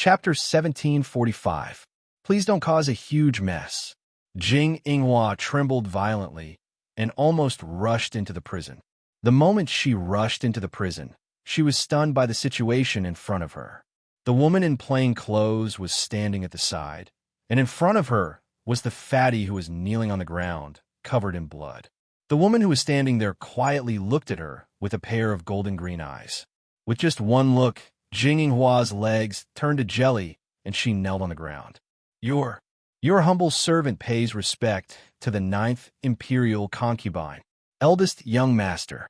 Chapter 1745. Please don't cause a huge mess. Jing Yinghua trembled violently and almost rushed into the prison. The moment she rushed into the prison, she was stunned by the situation in front of her. The woman in plain clothes was standing at the side, and in front of her was the fatty who was kneeling on the ground, covered in blood. The woman who was standing there quietly looked at her with a pair of golden green eyes. With just one look, Jing Yinghua's legs turned to jelly, and she knelt on the ground. Your humble servant pays respect to the 9th Imperial Concubine, eldest young master.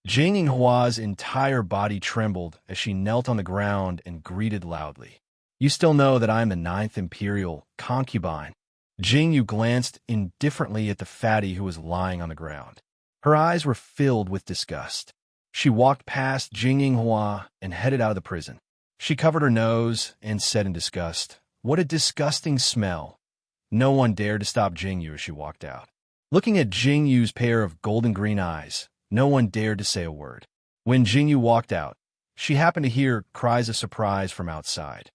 Jing Yinghua's entire body trembled as she knelt on the ground and greeted loudly. You still know that I am the 9th Imperial Concubine. Jing Yu glanced indifferently at the fatty who was lying on the ground. Her eyes were filled with disgust. She walked past Jing Yinghua and headed out of the prison. She covered her nose and said in disgust, "What a disgusting smell." No one dared to stop Jing Yu as she walked out. Looking at Jing Yu's pair of golden green eyes, no one dared to say a word. When Jing Yu walked out, she happened to hear cries of surprise from outside.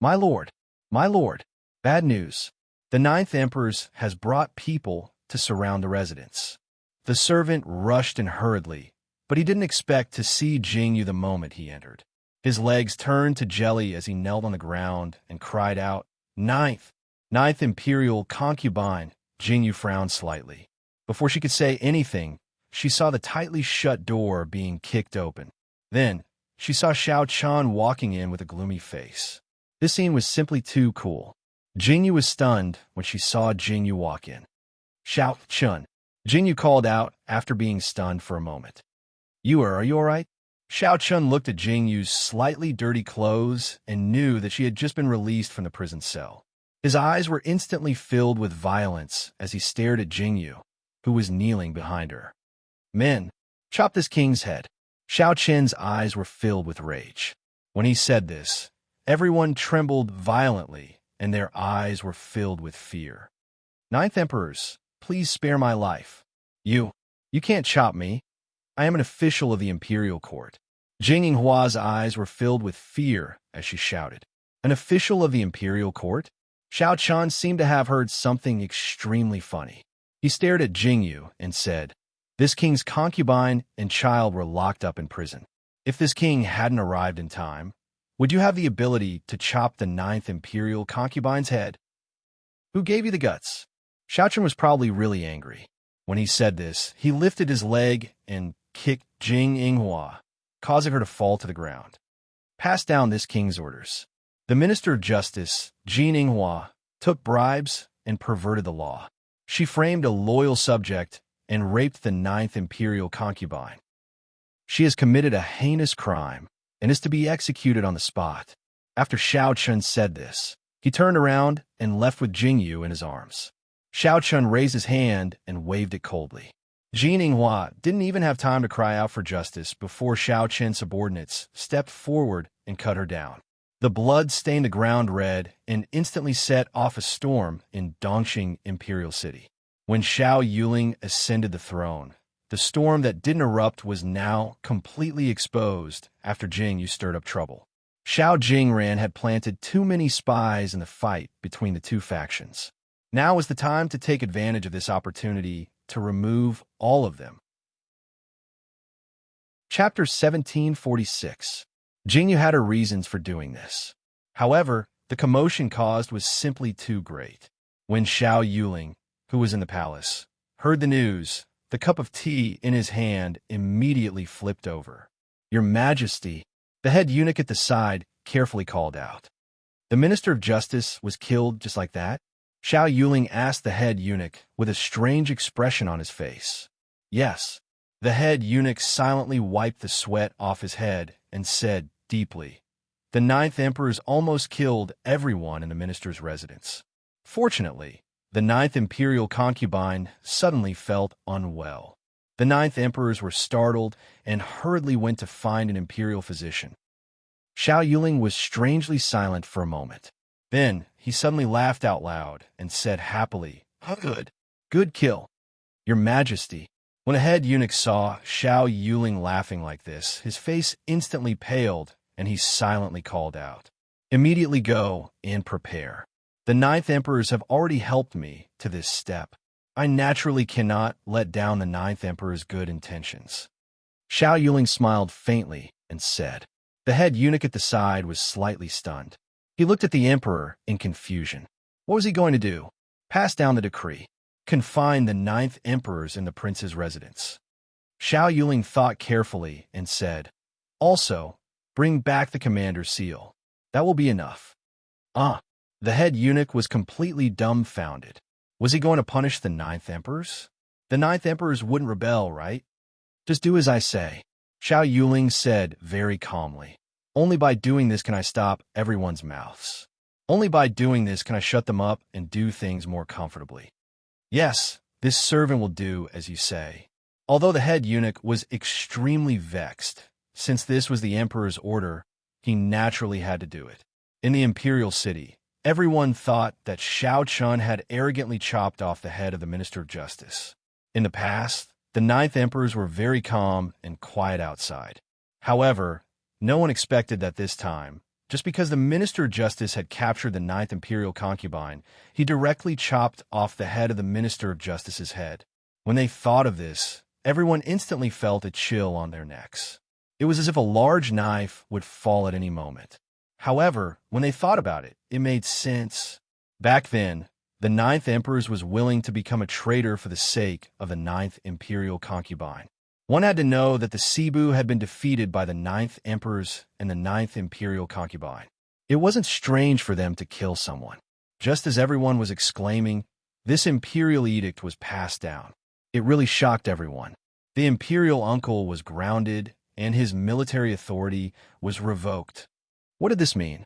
My lord, bad news. The 9th Emperor has brought people to surround the residence." The servant rushed in hurriedly, but he didn't expect to see Jing Yu the moment he entered. His legs turned to jelly as he knelt on the ground and cried out, Ninth Imperial Concubine." Jing Yu frowned slightly. Before she could say anything, she saw the tightly shut door being kicked open. Then, she saw Xiao Chan walking in with a gloomy face. This scene was simply too cool. Jing Yu was stunned when she saw Jing Yu walk in. "Xiao Chun," Jing Yu called out after being stunned for a moment. Are you all right?" Xiao Chun looked at Jing Yu's slightly dirty clothes and knew that she had just been released from the prison cell. His eyes were instantly filled with violence as he stared at Jing Yu, who was kneeling behind her. "Men, chop this king's head." Xiao Chen's eyes were filled with rage. When he said this, everyone trembled violently and their eyes were filled with fear. "9th Emperors, please spare my life. You can't chop me. I am an official of the Imperial Court." Jing Yinghua's eyes were filled with fear as she shouted. An official of the Imperial Court? Xiao Chan seemed to have heard something extremely funny. He stared at Jing Yu and said, "This king's concubine and child were locked up in prison. If this king hadn't arrived in time, would you have the ability to chop the 9th Imperial Concubine's head? Who gave you the guts?" Xiao Chen was probably really angry. When he said this, he lifted his leg and kicked Jing Yinghua, causing her to fall to the ground. "Pass down this king's orders." The Minister of Justice, Jing Yinghua, took bribes and perverted the law. She framed a loyal subject and raped the 9th Imperial Concubine. She has committed a heinous crime and is to be executed on the spot. After Xiao Chun said this, he turned around and left with Jing Yu in his arms. Xiao Chun raised his hand and waved it coldly. Jing Yinghua didn't even have time to cry out for justice before Xiao Chen's subordinates stepped forward and cut her down. The blood stained the ground red and instantly set off a storm in Dongxing Imperial City. When Xiao Yuling ascended the throne, the storm that didn't erupt was now completely exposed after Jing Yu stirred up trouble. Xiao Jingran had planted too many spies in the fight between the two factions. Now was the time to take advantage of this opportunity to remove all of them. Chapter 1746. Jing Yu had her reasons for doing this. However, the commotion caused was simply too great. When Xiao Yuling, who was in the palace, heard the news, the cup of tea in his hand immediately flipped over. "Your Majesty," the head eunuch at the side carefully called out. "The Minister of Justice was killed just like that?" Xiao Yuling asked the head eunuch with a strange expression on his face. "Yes." The head eunuch silently wiped the sweat off his head and said deeply, "The 9th Emperor's almost killed everyone in the minister's residence. Fortunately, the 9th Imperial Concubine suddenly felt unwell. The 9th Emperors were startled and hurriedly went to find an imperial physician." Xiao Yuling was strangely silent for a moment. Then he suddenly laughed out loud and said happily, Good kill. Your Majesty." When a head eunuch saw Xiao Yuling laughing like this, his face instantly paled and he silently called out, Immediately go and prepare. The ninth emperors have already helped me to this step. I naturally cannot let down the ninth emperor's good intentions. Xiao Yuling smiled faintly and said. The head eunuch at the side was slightly stunned. He looked at the emperor in confusion. What was he going to do? Pass down the decree. Confine the ninth emperors in the prince's residence. Xiao Yuling thought carefully and said, also, bring back the commander's seal. That will be enough. The head eunuch was completely dumbfounded. Was he going to punish the ninth emperors? The ninth emperors wouldn't rebel, right? Just do as I say, Xiao Yuling said very calmly. Only by doing this can I stop everyone's mouths. Only by doing this can I shut them up and do things more comfortably. Yes, this servant will do as you say. Although the head eunuch was extremely vexed, since this was the emperor's order, he naturally had to do it. In the imperial city, everyone thought that Xiao Chun had arrogantly chopped off the head of the Minister of Justice. In the past, the ninth emperors were very calm and quiet outside. However, no one expected that this time, just because the Minister of Justice had captured the ninth imperial concubine, he directly chopped off the head of the Minister of Justice's head. When they thought of this, everyone instantly felt a chill on their necks. It was as if a large knife would fall at any moment. However, when they thought about it, it made sense. Back then, the ninth emperor was willing to become a traitor for the sake of the ninth imperial concubine. One had to know that the Cebu had been defeated by the ninth emperors and the ninth imperial concubine. It wasn't strange for them to kill someone. Just as everyone was exclaiming, this imperial edict was passed down. It really shocked everyone. The imperial uncle was grounded, and his military authority was revoked. What did this mean?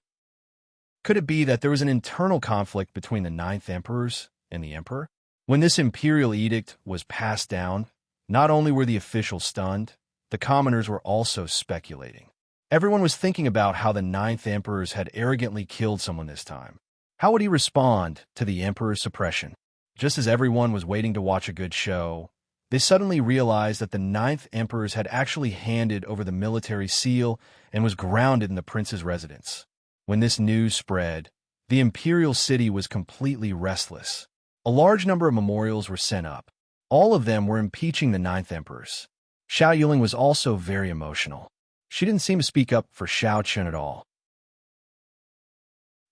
Could it be that there was an internal conflict between the ninth emperors and the emperor? When this imperial edict was passed down, not only were the officials stunned, the commoners were also speculating. Everyone was thinking about how the ninth emperors had arrogantly killed someone this time. How would he respond to the emperor's suppression? Just as everyone was waiting to watch a good show, they suddenly realized that the ninth emperors had actually handed over the military seal and was grounded in the prince's residence. When this news spread, the imperial city was completely restless. A large number of memorials were sent up. All of them were impeaching the ninth emperors. Xiao Yuling was also very emotional. She didn't seem to speak up for Xiao Chun at all.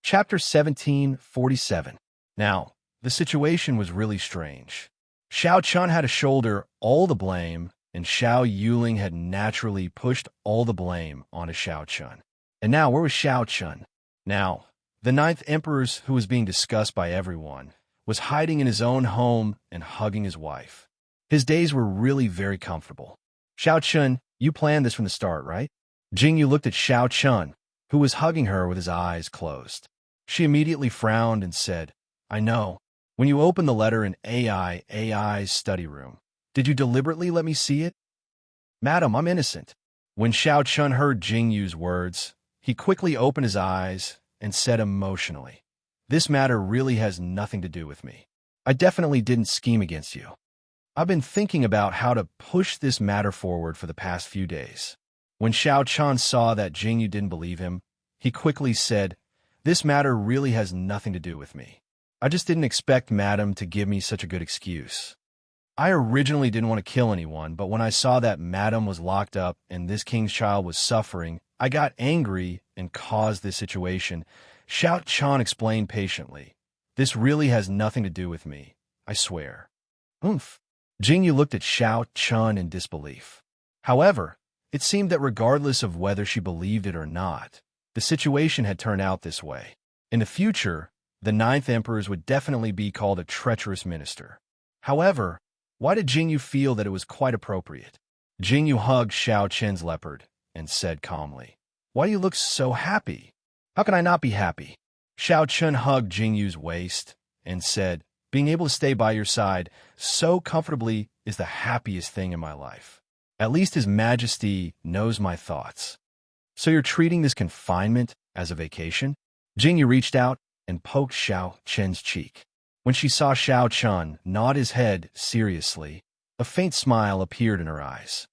Chapter 1747. Now, the situation was really strange. Xiao Chun had to shoulder all the blame, and Xiao Yuling had naturally pushed all the blame onto Xiao Chun. And now, where was Xiao Chun? Now, the ninth emperor, who was being discussed by everyone, was hiding in his own home and hugging his wife. His days were really very comfortable. Xiao Chun, you planned this from the start, right? Jingyu looked at Xiao Chun, who was hugging her with his eyes closed. She immediately frowned and said, I know. When you opened the letter in AI's study room, did you deliberately let me see it? Madam, I'm innocent. When Xiao Chun heard Jingyu's words, he quickly opened his eyes and said emotionally, This matter really has nothing to do with me. I definitely didn't scheme against you. I've been thinking about how to push this matter forward for the past few days. When Xiao Chun saw that Jingyu didn't believe him, he quickly said, This matter really has nothing to do with me. I just didn't expect Madam to give me such a good excuse. I originally didn't want to kill anyone, but when I saw that Madam was locked up and this king's child was suffering, I got angry and caused this situation. Xiao Chun explained patiently. This really has nothing to do with me, I swear. Oomph. Jingyu looked at Xiao Chun in disbelief. However, it seemed that regardless of whether she believed it or not, the situation had turned out this way. In the future, the ninth emperor would definitely be called a treacherous minister. However, why did Jingyu feel that it was quite appropriate? Jingyu hugged Xiao Chun's leopard and said calmly, Why do you look so happy? How can I not be happy? Xiao Chun hugged Jingyu's waist and said, Being able to stay by your side so comfortably is the happiest thing in my life. At least His Majesty knows my thoughts. So you're treating this confinement as a vacation? Jingyu reached out and poked Xiao Chun's cheek. When she saw Xiao Chun nod his head seriously, a faint smile appeared in her eyes.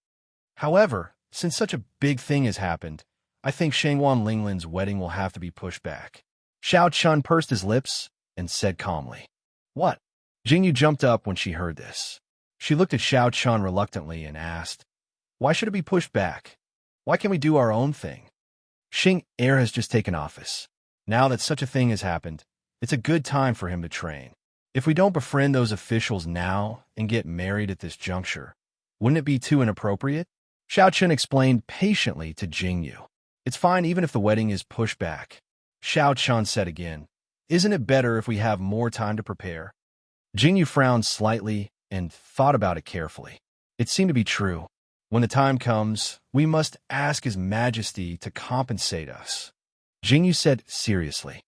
However, since such a big thing has happened, I think Shangwan Linglin's wedding will have to be pushed back. Xiao Chun pursed his lips and said calmly. What? Jingyu jumped up when she heard this. She looked at Xiao Chun reluctantly and asked, Why should it be pushed back? Why can't we do our own thing? Xing Heir has just taken office. Now that such a thing has happened, it's a good time for him to train. If we don't befriend those officials now and get married at this juncture, wouldn't it be too inappropriate? Xiao Chun explained patiently to Jingyu. It's fine even if the wedding is pushed back. Xiao Chun said again, Isn't it better if we have more time to prepare? Jingyu frowned slightly and thought about it carefully. It seemed to be true. When the time comes, we must ask His Majesty to compensate us. Jingyu said seriously.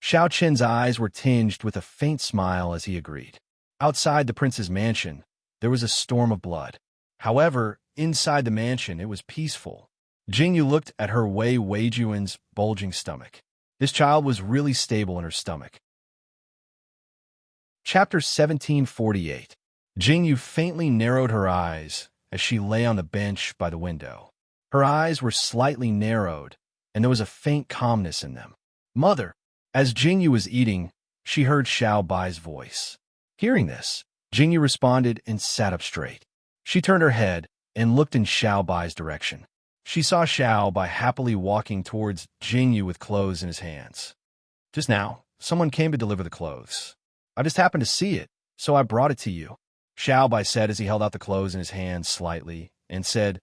Xiao Chen's eyes were tinged with a faint smile as he agreed. Outside the prince's mansion, there was a storm of blood. However, inside the mansion, it was peaceful. Jingyu looked at her Wei Weijuan's bulging stomach. This child was really stable in her stomach. Chapter 1748. Jingyu faintly narrowed her eyes as she lay on the bench by the window. Her eyes were slightly narrowed, and there was a faint calmness in them. Mother! As Jingyu was eating, she heard Xiao Bai's voice. Hearing this, Jingyu responded and sat up straight. She turned her head and looked in Xiao Bai's direction. She saw Xiao Bai happily walking towards Jingyu with clothes in his hands. Just now, someone came to deliver the clothes. I just happened to see it, so I brought it to you. Xiao Bai said as he held out the clothes in his hands slightly and said,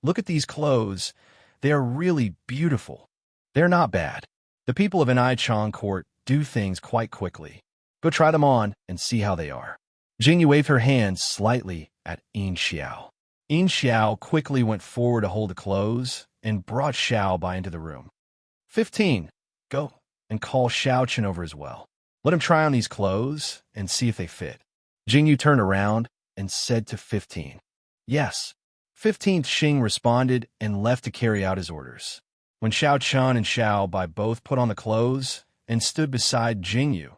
Look at these clothes. They are really beautiful. They're not bad. The people of Enichang Court do things quite quickly. Go try them on and see how they are. Jingyu waved her hand slightly at Yin Xiao. Yin Xiao quickly went forward to hold the clothes and brought Xiao Bai into the room. 15. Go and call Xiao Chen over as well. Let him try on these clothes and see if they fit. Jingyu turned around and said to 15. Yes. 15th Xing responded and left to carry out his orders. When Xiao Chun and Xiao Bai both put on the clothes and stood beside Jingyu,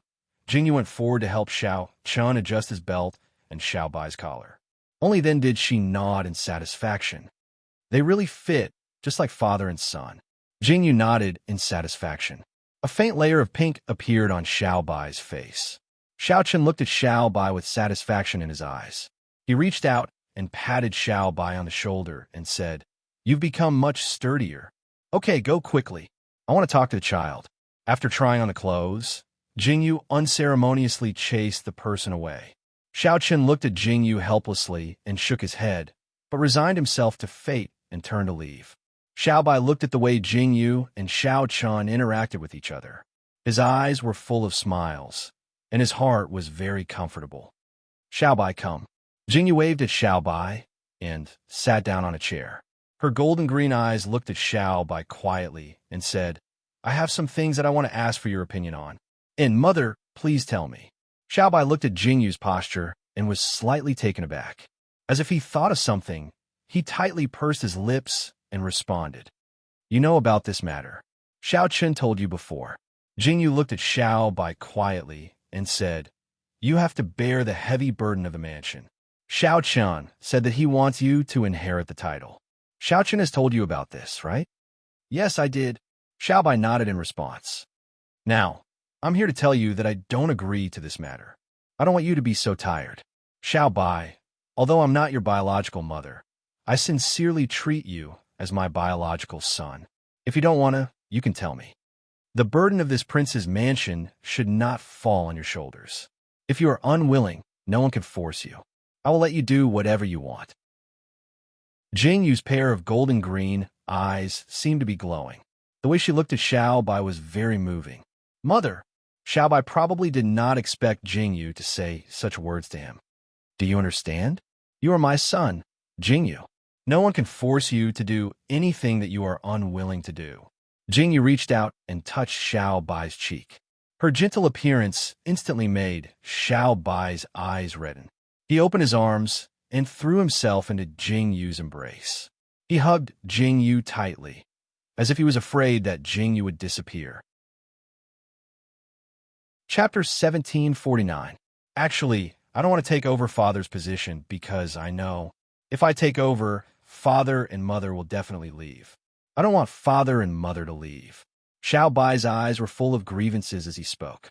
Jingyu went forward to help Xiao Chun adjust his belt and Xiao Bai's collar. Only then did she nod in satisfaction. They really fit, just like father and son. Jingyu nodded in satisfaction. A faint layer of pink appeared on Xiao Bai's face. Xiao Chun looked at Xiao Bai with satisfaction in his eyes. He reached out and patted Xiao Bai on the shoulder and said, You've become much sturdier. Okay, go quickly. I want to talk to the child. After trying on the clothes, Jingyu unceremoniously chased the person away. Xiao Chun looked at Jingyu helplessly and shook his head, but resigned himself to fate and turned to leave. Xiao Bai looked at the way Jingyu and Xiao Chun interacted with each other. His eyes were full of smiles, and his heart was very comfortable. Xiao Bai, come. Jingyu waved at Xiao Bai and sat down on a chair. Her golden green eyes looked at Xiao Bai quietly and said, I have some things that I want to ask for your opinion on. And mother, please tell me. Xiao Bai looked at Jingyu's posture and was slightly taken aback. As if he thought of something, he tightly pursed his lips and responded. You know about this matter. Xiao Chun told you before. Jingyu looked at Xiao Bai quietly and said, You have to bear the heavy burden of the mansion. Xiao Chun said that he wants you to inherit the title. Xiao Chun has told you about this, right? Yes, I did. Xiao Bai nodded in response. Now, I'm here to tell you that I don't agree to this matter. I don't want you to be so tired. Xiao Bai, although I'm not your biological mother, I sincerely treat you as my biological son. If you don't want to, you can tell me. The burden of this prince's mansion should not fall on your shoulders. If you are unwilling, no one can force you. I will let you do whatever you want. Jingyu's pair of golden green eyes seemed to be glowing. The way she looked at Xiao Bai was very moving. Mother! Xiao Bai probably did not expect Jingyu to say such words to him. Do you understand? You are my son, Jingyu. No one can force you to do anything that you are unwilling to do. Jingyu reached out and touched Xiao Bai's cheek. Her gentle appearance instantly made Xiao Bai's eyes redden. He opened his arms and threw himself into Jingyu's embrace. He hugged Jingyu tightly, as if he was afraid that Jingyu would disappear. Chapter 1749. Actually, I don't want to take over Father's position because I know if I take over, Father and Mother will definitely leave. I don't want father and mother to leave. Xiao Bai's eyes were full of grievances as he spoke.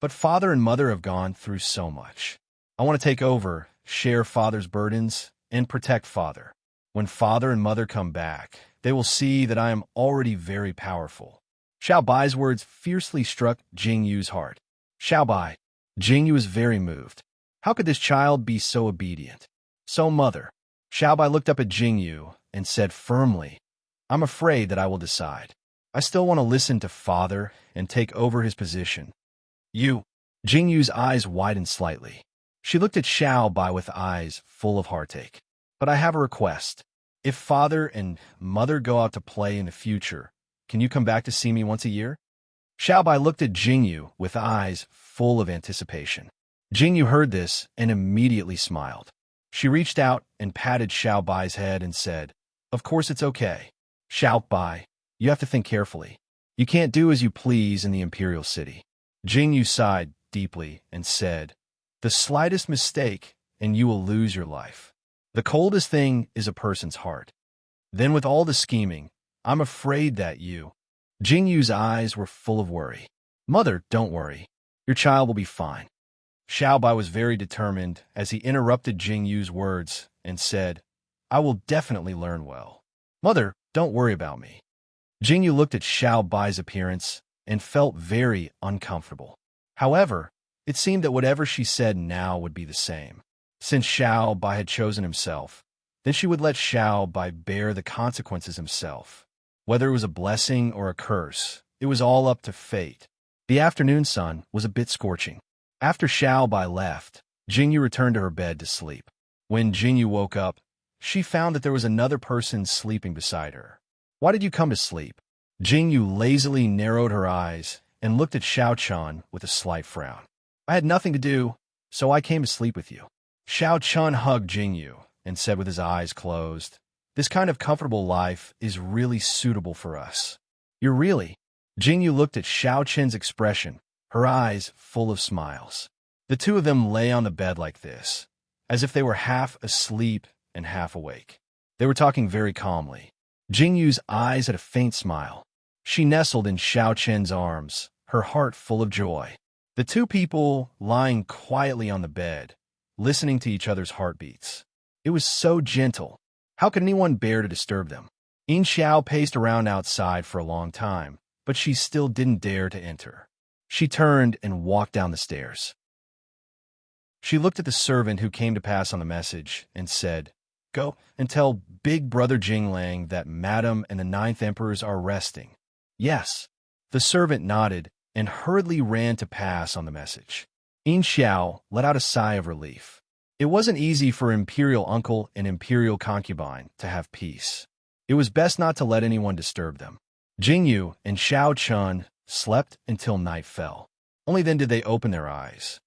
But father and mother have gone through so much. I want to take over, share father's burdens, and protect father. When father and mother come back, they will see that I am already very powerful. Xiao Bai's words fiercely struck Jing Yu's heart. Xiao Bai. Jing Yu was very moved. How could this child be so obedient? So mother. Xiao Bai looked up at Jing Yu and said firmly, I'm afraid that I will decide. I still want to listen to father and take over his position. You. Jing Yu's eyes widened slightly. She looked at Xiao Bai with eyes full of heartache. But I have a request. If father and mother go out to play in the future, can you come back to see me once a year? Xiao Bai looked at Jing Yu with eyes full of anticipation. Jing Yu heard this and immediately smiled. She reached out and patted Xiao Bai's head and said, Of course it's okay. Xiao Bai, you have to think carefully. You can't do as you please in the Imperial City. Jing Yu sighed deeply and said, The slightest mistake and you will lose your life. The coldest thing is a person's heart. Then with all the scheming, I'm afraid that you... Jing Yu's eyes were full of worry. Mother, don't worry. Your child will be fine. Xiao Bai was very determined as he interrupted Jing Yu's words and said, I will definitely learn well. Mother, don't worry about me. Jing Yu looked at Xiao Bai's appearance and felt very uncomfortable. However, it seemed that whatever she said now would be the same. Since Xiao Bai had chosen himself, then she would let Xiao Bai bear the consequences himself. Whether it was a blessing or a curse, it was all up to fate. The afternoon sun was a bit scorching. After Xiao Bai left, Jing Yu returned to her bed to sleep. When Jing Yu woke up, she found that there was another person sleeping beside her. Why did you come to sleep? Jing Yu lazily narrowed her eyes and looked at Xiao Chun with a slight frown. I had nothing to do, so I came to sleep with you. Xiao Chun hugged Jing Yu and said with his eyes closed, This kind of comfortable life is really suitable for us. You're really? Jing Yu looked at Xiao Chen's expression, her eyes full of smiles. The two of them lay on the bed like this, as if they were half asleep and half awake. They were talking very calmly. Jing Yu's eyes had a faint smile. She nestled in Xiao Chen's arms, her heart full of joy. The two people lying quietly on the bed, listening to each other's heartbeats. It was so gentle. How could anyone bear to disturb them? Yin Xiao paced around outside for a long time, but she still didn't dare to enter. She turned and walked down the stairs. She looked at the servant who came to pass on the message and said, Go and tell Big Brother Jinglang that Madam and the Ninth Emperors are resting. Yes. The servant nodded and hurriedly ran to pass on the message. Yin Xiao let out a sigh of relief. It wasn't easy for Imperial Uncle and Imperial Concubine to have peace. It was best not to let anyone disturb them. Jing Yu and Xiao Chun slept until night fell. Only then did they open their eyes.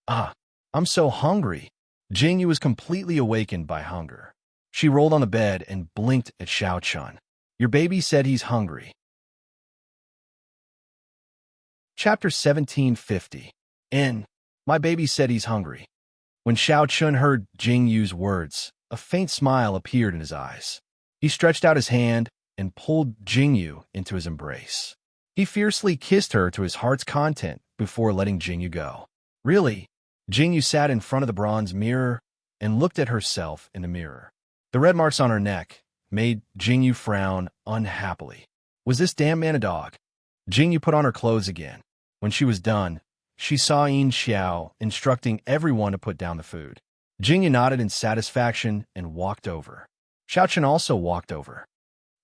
Ah, I'm so hungry. Jing Yu was completely awakened by hunger. She rolled on the bed and blinked at Xiao Chun. Your baby said he's hungry. Chapter 1750. My baby said he's hungry. When Xiao Chun heard Jing Yu's words, a faint smile appeared in his eyes. He stretched out his hand and pulled Jing Yu into his embrace. He fiercely kissed her to his heart's content before letting Jing Yu go. Really? Jing Yu sat in front of the bronze mirror and looked at herself in the mirror. The red marks on her neck made Jing Yu frown unhappily. Was this damn man a dog? Jing Yu put on her clothes again. When she was done, she saw Yin Xiao instructing everyone to put down the food. Jing Yu nodded in satisfaction and walked over. Xiao Chen also walked over.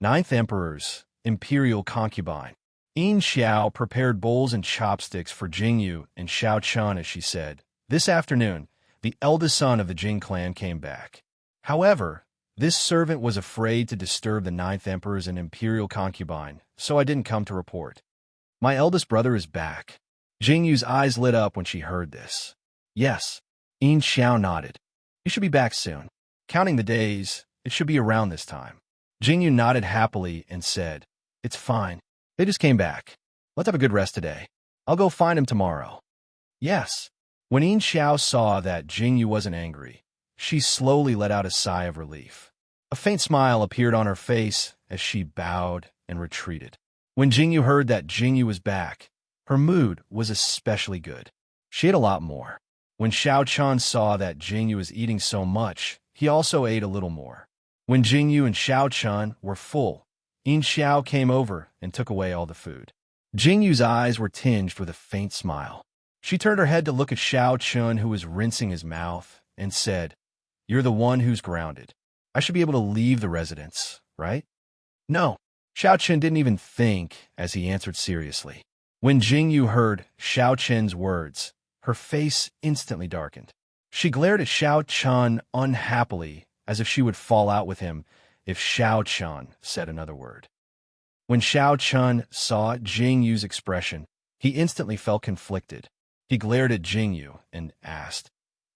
Ninth Emperor's Imperial Concubine. Yin Xiao prepared bowls and chopsticks for Jing Yu and Xiao Chen as she said, This afternoon, the eldest son of the Jing clan came back. However, this servant was afraid to disturb the Ninth Emperor's and Imperial Concubine, so I didn't come to report. My eldest brother is back. Jing Yu's eyes lit up when she heard this. Yes. Yin Xiao nodded. You should be back soon. Counting the days, it should be around this time. Jing Yu nodded happily and said, It's fine. They just came back. Let's have a good rest today. I'll go find him tomorrow. Yes. When Yin Xiao saw that Jing Yu wasn't angry, she slowly let out a sigh of relief. A faint smile appeared on her face as she bowed and retreated. When Jingyu heard that Jingyu was back, her mood was especially good. She ate a lot more. When Xiao Chun saw that Jingyu was eating so much, he also ate a little more. When Jingyu and Xiao Chun were full, Yin Xiao came over and took away all the food. Jingyu's eyes were tinged with a faint smile. She turned her head to look at Xiao Chun, who was rinsing his mouth, and said, "You're the one who's grounded. I should be able to leave the residence, right?" "No." Xiao Chun didn't even think as he answered seriously. When Jingyu heard Xiao Chun's words, her face instantly darkened. She glared at Xiao Chun unhappily, as if she would fall out with him if Xiao Chun said another word. When Xiao Chun saw Jingyu's expression, he instantly felt conflicted. He glared at Jingyu and asked,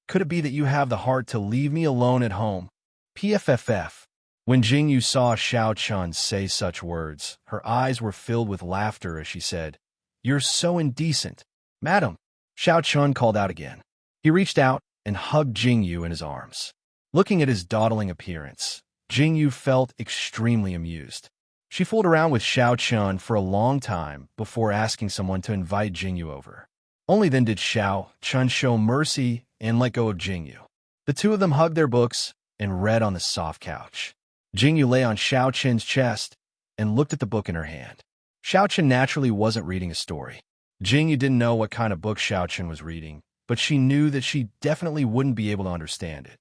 "Could it be that you have the heart to leave me alone at home?" PFFF. When Jingyu saw Xiao Chun say such words, her eyes were filled with laughter as she said, "You're so indecent." "Madam," Xiao Chun called out again. He reached out and hugged Jingyu in his arms. Looking at his dawdling appearance, Jingyu felt extremely amused. She fooled around with Xiao Chun for a long time before asking someone to invite Jingyu over. Only then did Xiao Chun show mercy and let go of Jingyu. The two of them hugged their books and read on the soft couch. Jingyu lay on Xiao Chun's chest and looked at the book in her hand. Xiao Chun naturally wasn't reading a story. Jingyu didn't know what kind of book Xiao Chun was reading, but she knew that she definitely wouldn't be able to understand it.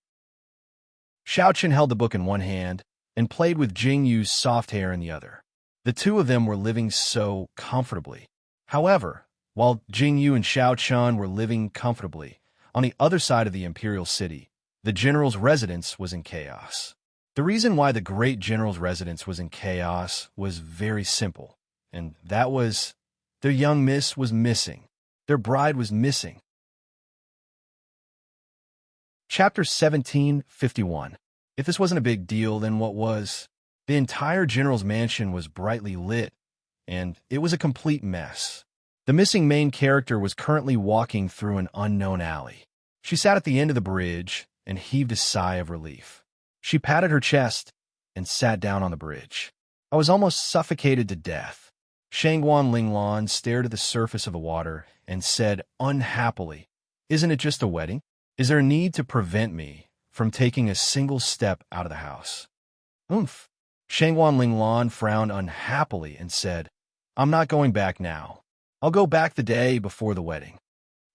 Xiao Chun held the book in one hand and played with Jingyu's soft hair in the other. The two of them were living so comfortably. However, while Jingyu and Xiao Chun were living comfortably, on the other side of the imperial city, the general's residence was in chaos. The reason why the great general's residence was in chaos was very simple, and that was their young miss was missing. Their bride was missing. Chapter 1751. If this wasn't a big deal, then what was? The entire general's mansion was brightly lit, and it was a complete mess. The missing main character was currently walking through an unknown alley. She sat at the end of the bridge and heaved a sigh of relief. She patted her chest and sat down on the bridge. "I was almost suffocated to death." Shangguan Linglan stared at the surface of the water and said unhappily, "Isn't it just a wedding? Is there a need to prevent me from taking a single step out of the house?" "Oomph." Shangguan Linglan frowned unhappily and said, "I'm not going back now. I'll go back the day before the wedding."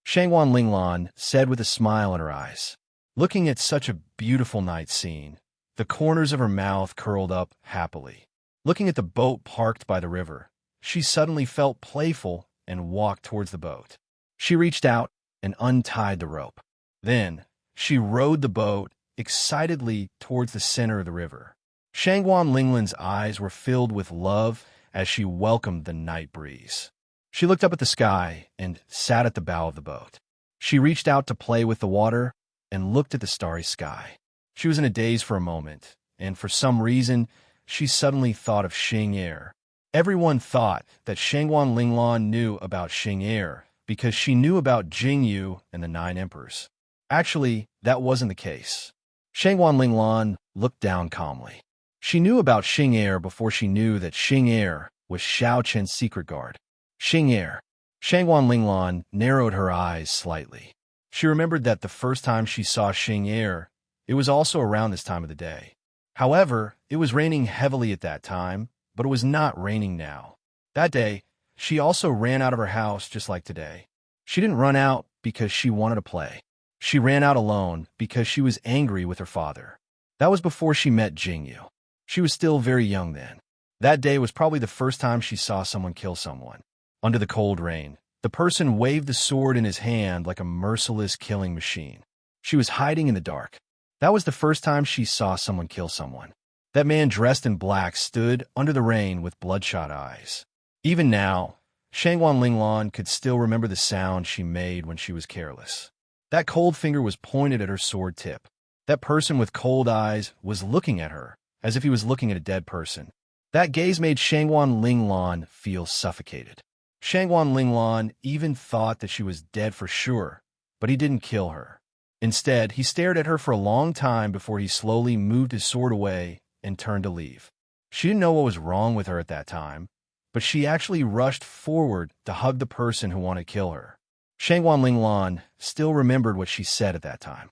Shangguan Linglan said with a smile in her eyes. Looking at such a beautiful night scene, the corners of her mouth curled up happily. Looking at the boat parked by the river, she suddenly felt playful and walked towards the boat. She reached out and untied the rope. Then, she rowed the boat excitedly towards the center of the river. Shangguan Linglan's eyes were filled with love as she welcomed the night breeze. She looked up at the sky and sat at the bow of the boat. She reached out to play with the water and looked at the starry sky. She was in a daze for a moment, and for some reason, she suddenly thought of Xing'er. Everyone thought that Shangguan Linglan knew about Xing'er because she knew about Jingyu and the 9 emperors. Actually, that wasn't the case. Shangguan Linglan looked down calmly. She knew about Xing'er before she knew that Xing'er was Xiao Chen's secret guard. Xing'er. Shangguan Linglan narrowed her eyes slightly. She remembered that the first time she saw Xing'er, it was also around this time of the day. However, it was raining heavily at that time, but it was not raining now. That day, she also ran out of her house just like today. She didn't run out because she wanted to play. She ran out alone because she was angry with her father. That was before she met Jingyu. She was still very young then. That day was probably the first time she saw someone kill someone. Under the cold rain, the person waved the sword in his hand like a merciless killing machine. She was hiding in the dark. That was the first time she saw someone kill someone. That man dressed in black stood under the rain with bloodshot eyes. Even now, Shangguan Linglan could still remember the sound she made when she was careless. That cold finger was pointed at her sword tip. That person with cold eyes was looking at her, as if he was looking at a dead person. That gaze made Shangguan Linglan feel suffocated. Shangguan Linglan even thought that she was dead for sure, but he didn't kill her. Instead, he stared at her for a long time before he slowly moved his sword away and turned to leave. She didn't know what was wrong with her at that time, but she actually rushed forward to hug the person who wanted to kill her. Shangguan Linglan still remembered what she said at that time.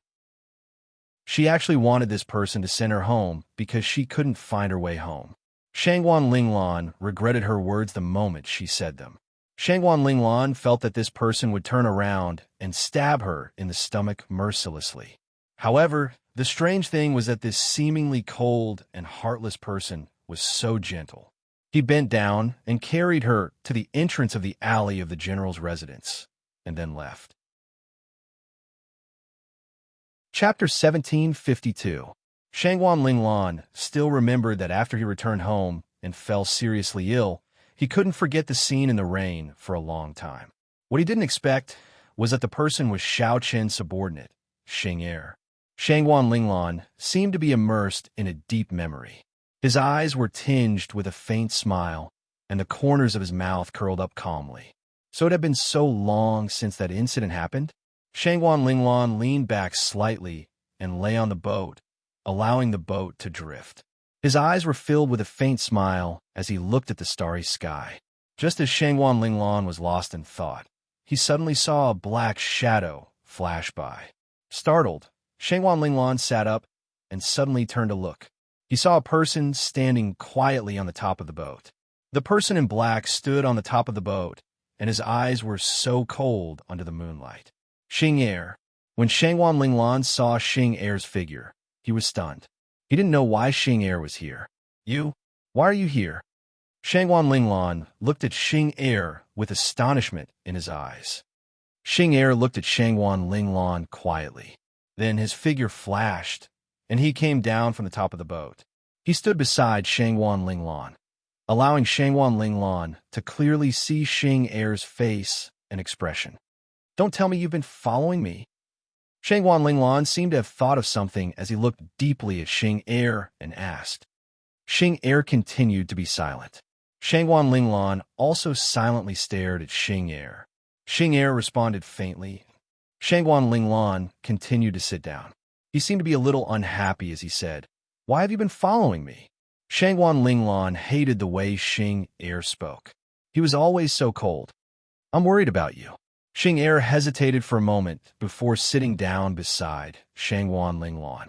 She actually wanted this person to send her home because she couldn't find her way home. Shangguan Linglan regretted her words the moment she said them. Shangguan Linglan felt that this person would turn around and stab her in the stomach mercilessly. However, the strange thing was that this seemingly cold and heartless person was so gentle. He bent down and carried her to the entrance of the alley of the general's residence, and then left. Chapter 1752. Shangguan Linglan still remembered that after he returned home and fell seriously ill, he couldn't forget the scene in the rain for a long time. What he didn't expect was that the person was Xiao Qin's subordinate, Xing Er. Shangguan Linglan seemed to be immersed in a deep memory. His eyes were tinged with a faint smile, and the corners of his mouth curled up calmly. So it had been so long since that incident happened? Shangguan Linglan leaned back slightly and lay on the boat, allowing the boat to drift. His eyes were filled with a faint smile as he looked at the starry sky. Just as Shangguan Linglan was lost in thought, he suddenly saw a black shadow flash by. Startled, Shangguan Linglan sat up and suddenly turned to look. He saw a person standing quietly on the top of the boat. The person in black stood on the top of the boat, and his eyes were so cold under the moonlight. Xing Er. When Shangguan Linglan saw Xing Er's figure, he was stunned. He didn't know why Xing Er was here. You? Why are you here? Shangguan Linglan looked at Xing Er with astonishment in his eyes. Xing Er looked at Shangguan Linglan quietly. Then his figure flashed, and he came down from the top of the boat. He stood beside Shangguan Linglan, allowing Shangguan Linglan to clearly see Xing Er's face and expression. Don't tell me you've been following me. Shangguan Linglan seemed to have thought of something as he looked deeply at Xing Er and asked. Xing Er continued to be silent. Shangguan Linglan also silently stared at Xing Er. Xing Er responded faintly. Shangguan Linglan continued to sit down. He seemed to be a little unhappy as he said, Why have you been following me? Shangguan Linglan hated the way Xing Er spoke. He was always so cold. I'm worried about you. Xing Er hesitated for a moment before sitting down beside Shangguan Linglan.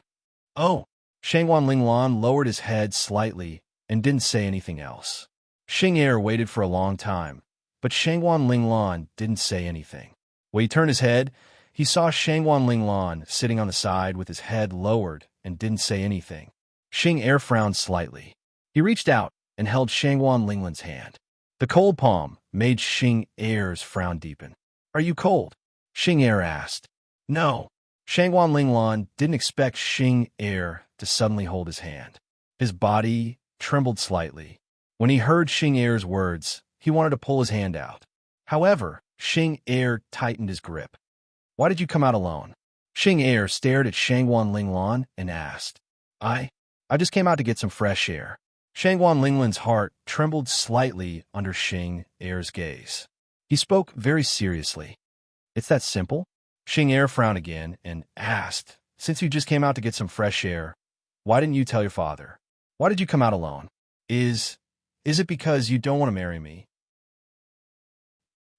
Oh! Shangguan Linglan lowered his head slightly and didn't say anything else. Xing Er waited for a long time, but Shangguan Linglan didn't say anything. When he turned his head, he saw Shangguan Linglan sitting on the side with his head lowered and didn't say anything. Xing Er frowned slightly. He reached out and held Shangguan Linglan's hand. The cold palm made Xing Er's frown deepen. Are you cold? Xing Er asked. No. Shangguan Linglan didn't expect Xing Er to suddenly hold his hand. His body trembled slightly. When he heard Xing Er's words, he wanted to pull his hand out. However, Xing Er tightened his grip. Why did you come out alone? Xing Er stared at Shangguan Linglan and asked. I just came out to get some fresh air. Shangguan Linglan's heart trembled slightly under Xing Er's gaze. He spoke very seriously. It's that simple? Xing Er frowned again and asked, Since you just came out to get some fresh air, why didn't you tell your father? Why did you come out alone? Is it because you don't want to marry me?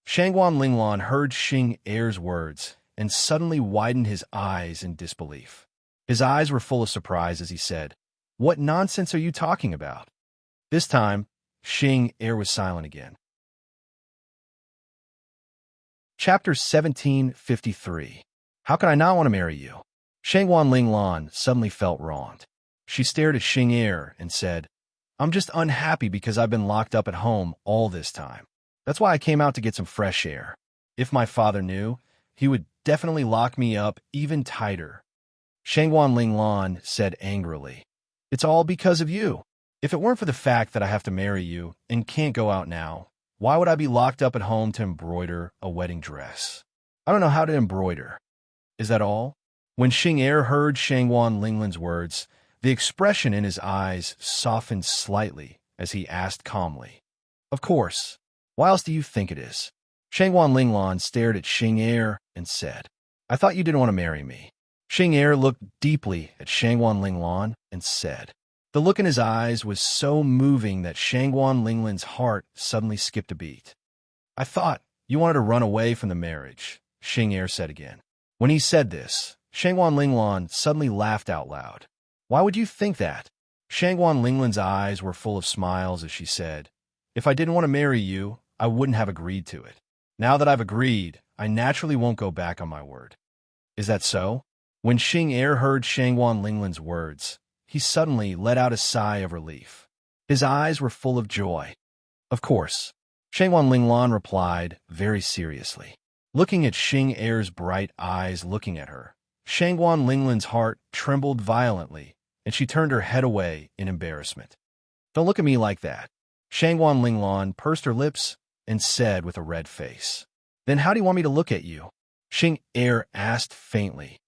Shangguan Linglan heard Xing Er's words and suddenly widened his eyes in disbelief. His eyes were full of surprise as he said, What nonsense are you talking about? This time, Xing Er was silent again. Chapter 1753. How can I not want to marry you? Shangguan Linglan suddenly felt wronged. She stared at Xing Er and said, I'm just unhappy because I've been locked up at home all this time. That's why I came out to get some fresh air. If my father knew, he would definitely lock me up even tighter. Shangguan Linglan said angrily, It's all because of you. If it weren't for the fact that I have to marry you and can't go out now, why would I be locked up at home to embroider a wedding dress? I don't know how to embroider. Is that all? When Xing Er heard Shangguan Linglan's words, the expression in his eyes softened slightly as he asked calmly, Of course. Why else do you think it is? Shangguan Linglan stared at Xing Er and said, I thought you didn't want to marry me. Xing Er looked deeply at Shangguan Linglan and said, The look in his eyes was so moving that Shangguan Linglan's heart suddenly skipped a beat. I thought you wanted to run away from the marriage, Xing Er said again. When he said this, Shangguan Linglan suddenly laughed out loud. Why would you think that? Shangguan Linglan's eyes were full of smiles as she said, if I didn't want to marry you, I wouldn't have agreed to it. Now that I've agreed, I naturally won't go back on my word. Is that so? When Xing Er heard Shangguan Linglan's words, he suddenly let out a sigh of relief. His eyes were full of joy. Of course, Shangguan Linglan replied very seriously. Looking at Xing Er's bright eyes looking at her, Shangguan Linglan's heart trembled violently, and she turned her head away in embarrassment. Don't look at me like that. Shangguan Linglan pursed her lips and said with a red face. Then how do you want me to look at you? Xing Er asked faintly.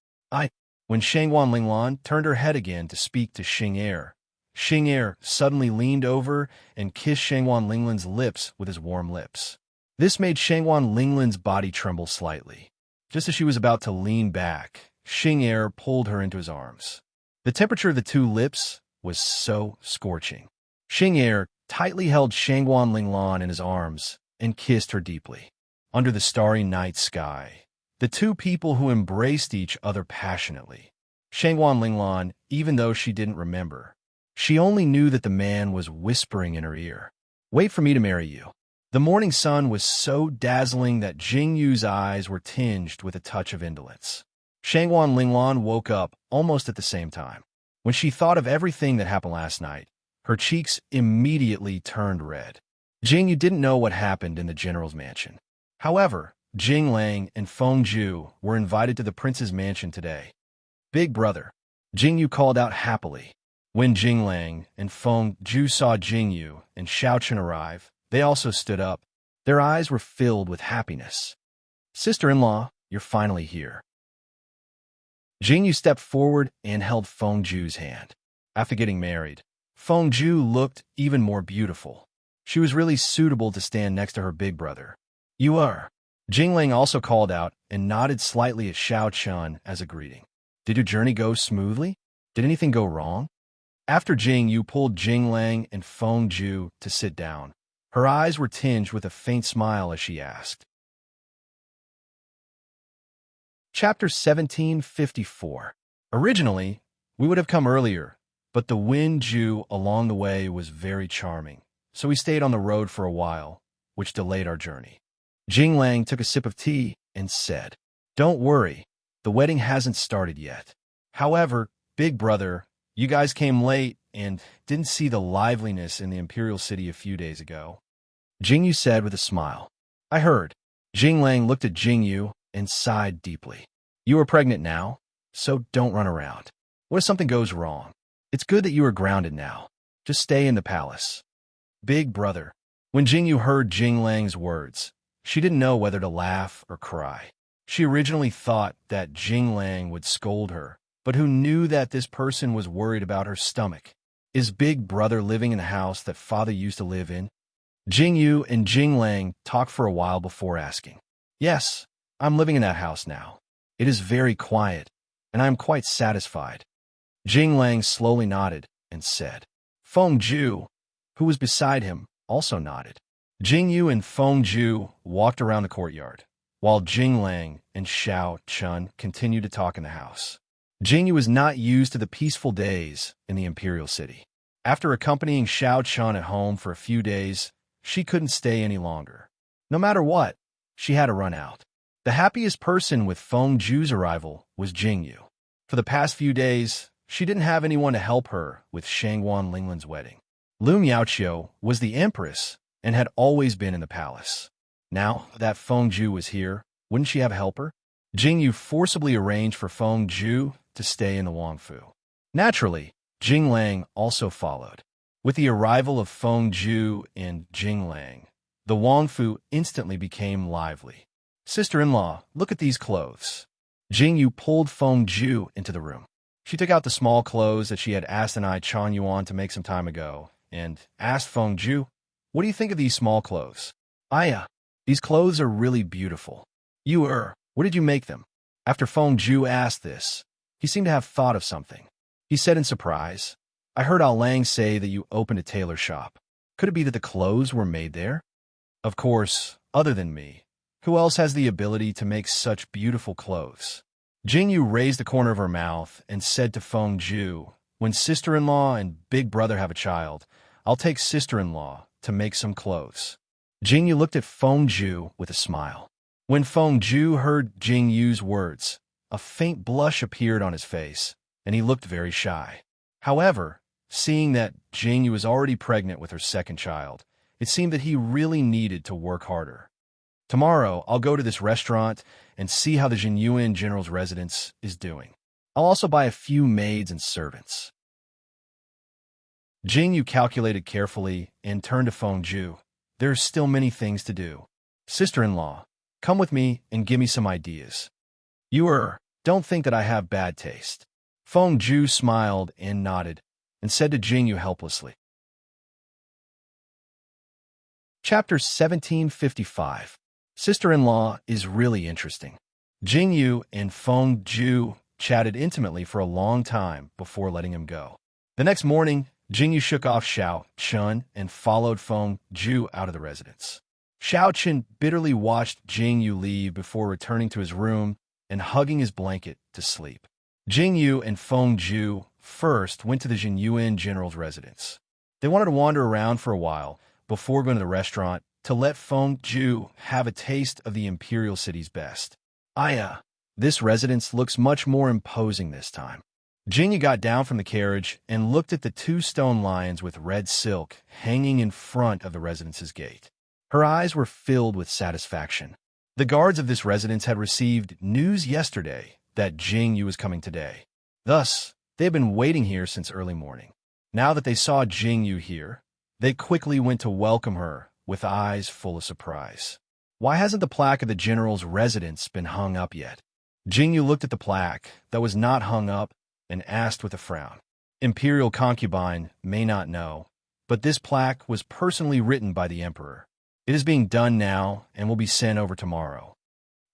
When Shangguan Linglan turned her head again to speak to Xing Er suddenly leaned over and kissed Shangguan Linglan's lips with his warm lips. This made Shangguan Linglan's body tremble slightly. Just as she was about to lean back, Xing Er pulled her into his arms. The temperature of the two lips was so scorching. Xing Er tightly held Shangguan Linglan in his arms and kissed her deeply. Under the starry night sky, the two people who embraced each other passionately. Shangguan Linglan, even though she didn't remember, she only knew that the man was whispering in her ear. Wait for me to marry you. The morning sun was so dazzling that Jing Yu's eyes were tinged with a touch of indolence. Shangguan Linglan woke up almost at the same time. When she thought of everything that happened last night, her cheeks immediately turned red. Jing Yu didn't know what happened in the general's mansion. However, Jing Lang and Feng Ju were invited to the prince's mansion today. Big brother, Jing Yu called out happily. When Jing Lang and Feng Ju saw Jing Yu and Xiao Chen arrive, they also stood up. Their eyes were filled with happiness. Sister-in-law, you're finally here. Jing Yu stepped forward and held Feng Ju's hand. After getting married, Feng Ju looked even more beautiful. She was really suitable to stand next to her big brother. You are. Jing Lang also called out and nodded slightly at Xiao Chen as a greeting. Did your journey go smoothly? Did anything go wrong? After Jing Yu pulled Jing Lang and Feng Ju to sit down, her eyes were tinged with a faint smile as she asked. Chapter 1754. Originally, we would have come earlier, but the wind Ju along the way was very charming, so we stayed on the road for a while, which delayed our journey. Jing Lang took a sip of tea and said, Don't worry, the wedding hasn't started yet. However, big brother, you guys came late and didn't see the liveliness in the Imperial City a few days ago. Jing Yu said with a smile. I heard. Jing Lang looked at Jing Yu and sighed deeply. You are pregnant now, so don't run around. What if something goes wrong? It's good that you are grounded now. Just stay in the palace. Big brother. When Jing Yu heard Jing Lang's words, she didn't know whether to laugh or cry. She originally thought that Jing Lang would scold her, but who knew that this person was worried about her stomach? Is big brother living in the house that father used to live in? Jing Yu and Jing Lang talked for a while before asking. Yes, I'm living in that house now. It is very quiet, and I am quite satisfied. Jing Lang slowly nodded and said. Feng Ju, who was beside him, also nodded. Jing Yu and Feng Ju walked around the courtyard, while Jing Lang and Xiao Chen continued to talk in the house. Jing Yu was not used to the peaceful days in the Imperial City. After accompanying Xiao Chen at home for a few days, she couldn't stay any longer. No matter what, she had to run out. The happiest person with Feng Ju's arrival was Jing Yu. For the past few days, she didn't have anyone to help her with Shangguan Linglan's wedding. Lu Miaoqiu was the empress and had always been in the palace. Now that Feng Ju was here, wouldn't she have a helper? Jing Yu forcibly arranged for Feng Ju to stay in the Wangfu. Naturally, Jing Lang also followed. With the arrival of Feng Ju and Jing Lang, the Wangfu instantly became lively. Sister-in-law, look at these clothes. Jing Yu pulled Feng Ju into the room. She took out the small clothes that she had asked an Chan Yuan to make some time ago, and asked Feng Ju, what do you think of these small clothes? These clothes are really beautiful. What did you make them? After Feng Ju asked this, he seemed to have thought of something. He said in surprise, I heard Ao Lang say that you opened a tailor shop. Could it be that the clothes were made there? Of course, other than me. Who else has the ability to make such beautiful clothes? Jingyu raised the corner of her mouth and said to Feng Ju, when sister-in-law and big brother have a child, I'll take sister-in-law to make some clothes. Jingyu looked at Feng Ju with a smile. When Feng Ju heard Jingyu's words, a faint blush appeared on his face, and he looked very shy. However, seeing that Jingyu was already pregnant with her second child, it seemed that he really needed to work harder. Tomorrow, I'll go to this restaurant and see how the Jinyuan general's residence is doing. I'll also buy a few maids and servants. Jingyu calculated carefully and turned to Feng Ju. There are still many things to do. Sister-in-law, come with me and give me some ideas. Don't think that I have bad taste. Feng Ju smiled and nodded and said to Jingyu helplessly. Chapter 1755. Sister-in-law is really interesting. Jingyu and Feng Ju chatted intimately for a long time before letting him go. The next morning, Jingyu shook off Xiao Chun and followed Feng Ju out of the residence. Xiao Chun bitterly watched Jingyu leave before returning to his room and hugging his blanket to sleep. Jingyu and Feng Ju first went to the Jinyuan general's residence. They wanted to wander around for a while before going to the restaurant to let Feng Ju have a taste of the imperial city's best. This residence looks much more imposing this time. Jingyu got down from the carriage and looked at the two stone lions with red silk hanging in front of the residence's gate. Her eyes were filled with satisfaction. The guards of this residence had received news yesterday that Jingyu was coming today. Thus, they had been waiting here since early morning. Now that they saw Jingyu here, they quickly went to welcome her with eyes full of surprise. Why hasn't the plaque of the general's residence been hung up yet? Jingyu looked at the plaque that was not hung up and asked with a frown. Imperial concubine may not know, but this plaque was personally written by the emperor. It is being done now and will be sent over tomorrow.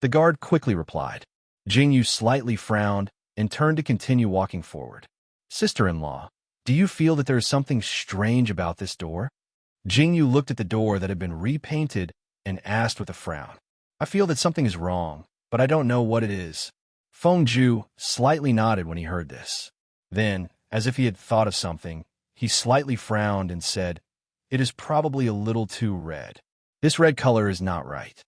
The guard quickly replied. Jingyu slightly frowned and turned to continue walking forward. Sister-in-law, do you feel that there is something strange about this door? Jingyu looked at the door that had been repainted and asked with a frown. I feel that something is wrong, but I don't know what it is. Feng Ju slightly nodded when he heard this. Then, as if he had thought of something, he slightly frowned and said, It is probably a little too red. This red color is not right.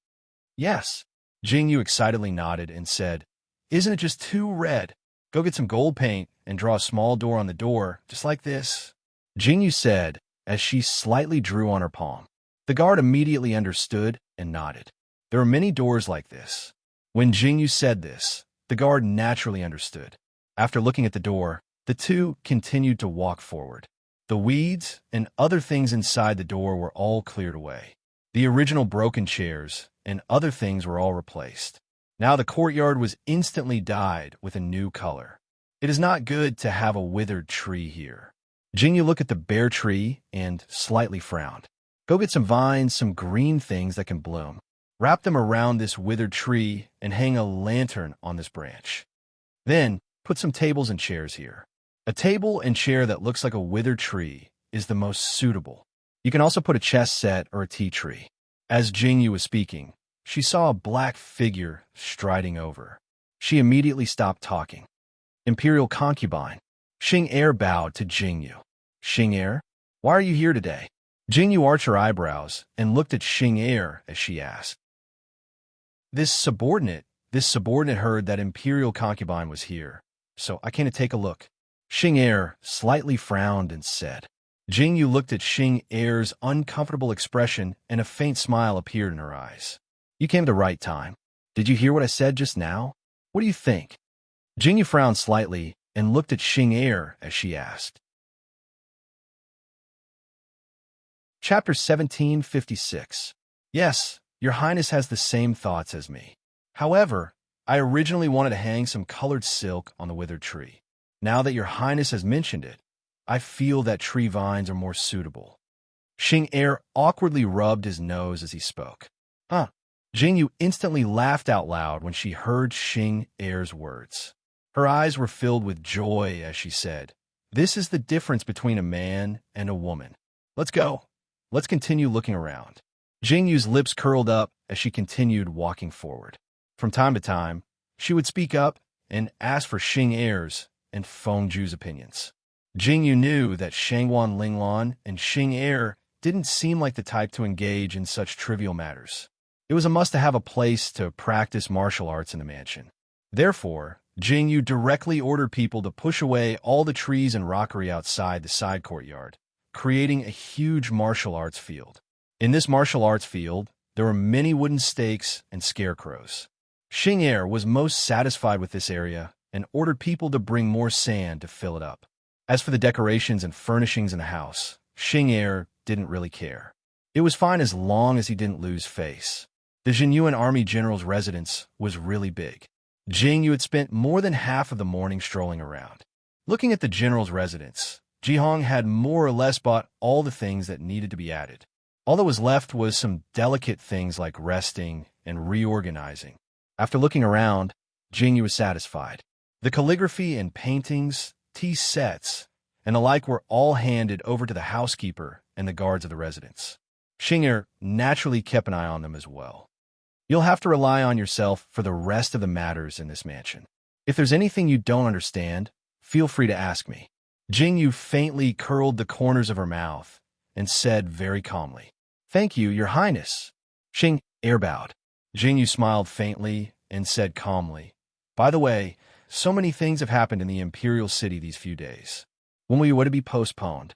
Yes. Jingyu excitedly nodded and said, Isn't it just too red? Go get some gold paint and draw a small door on the door, just like this. Jingyu said, as she slightly drew on her palm. The guard immediately understood and nodded. There are many doors like this. When Jingyu said this, the guard naturally understood. After looking at the door, the two continued to walk forward. The weeds and other things inside the door were all cleared away. The original broken chairs and other things were all replaced. Now the courtyard was instantly dyed with a new color. It is not good to have a withered tree here. Jingyu looked at the bare tree and slightly frowned. Go get some vines, some green things that can bloom. Wrap them around this withered tree and hang a lantern on this branch. Then put some tables and chairs here. A table and chair that looks like a withered tree is the most suitable. You can also put a chess set or a tea tree. As Jingyu was speaking, she saw a black figure striding over. She immediately stopped talking. Imperial concubine. Xing Er bowed to Jingyu. Xing Er, why are you here today? Jingyu arched her eyebrows and looked at Xing Er as she asked. This subordinate heard that Imperial concubine was here, so I came to take a look. Xing Er slightly frowned and said. Jingyu looked at Xing Er's uncomfortable expression and a faint smile appeared in her eyes. You came at the right time. Did you hear what I said just now? What do you think? Jingyu frowned slightly and looked at Xing Er as she asked. Chapter 1756. Yes, Your Highness has the same thoughts as me. However, I originally wanted to hang some colored silk on the withered tree. Now that Your Highness has mentioned it, I feel that tree vines are more suitable. Xing Er awkwardly rubbed his nose as he spoke. Jingyu instantly laughed out loud when she heard Xing Er's words. Her eyes were filled with joy as she said, This is the difference between a man and a woman. Let's go. Let's continue looking around. Jingyu's lips curled up as she continued walking forward. From time to time, she would speak up and ask for Xing Er's and Fengju's opinions. Jingyu knew that Shangwan Linglan and Xing Er didn't seem like the type to engage in such trivial matters. It was a must to have a place to practice martial arts in the mansion. Therefore, Jingyu directly ordered people to push away all the trees and rockery outside the side courtyard, creating a huge martial arts field. In this martial arts field, there were many wooden stakes and scarecrows. Xing Er was most satisfied with this area and ordered people to bring more sand to fill it up. As for the decorations and furnishings in the house, Xing Er didn't really care. It was fine as long as he didn't lose face. The Jinyuan Army General's residence was really big. Jingyu had spent more than half of the morning strolling around. Looking at the general's residence, Jihong had more or less bought all the things that needed to be added. All that was left was some delicate things like resting and reorganizing. After looking around, Jingyu was satisfied. The calligraphy and paintings, tea sets, and the like were all handed over to the housekeeper and the guards of the residence. Xing Er naturally kept an eye on them as well. You'll have to rely on yourself for the rest of the matters in this mansion. If there's anything you don't understand, feel free to ask me. Jingyu faintly curled the corners of her mouth and said very calmly, "Thank you, Your Highness." Xing Er bowed. Jingyu smiled faintly and said calmly, "By the way, so many things have happened in the Imperial City these few days. When would it be postponed?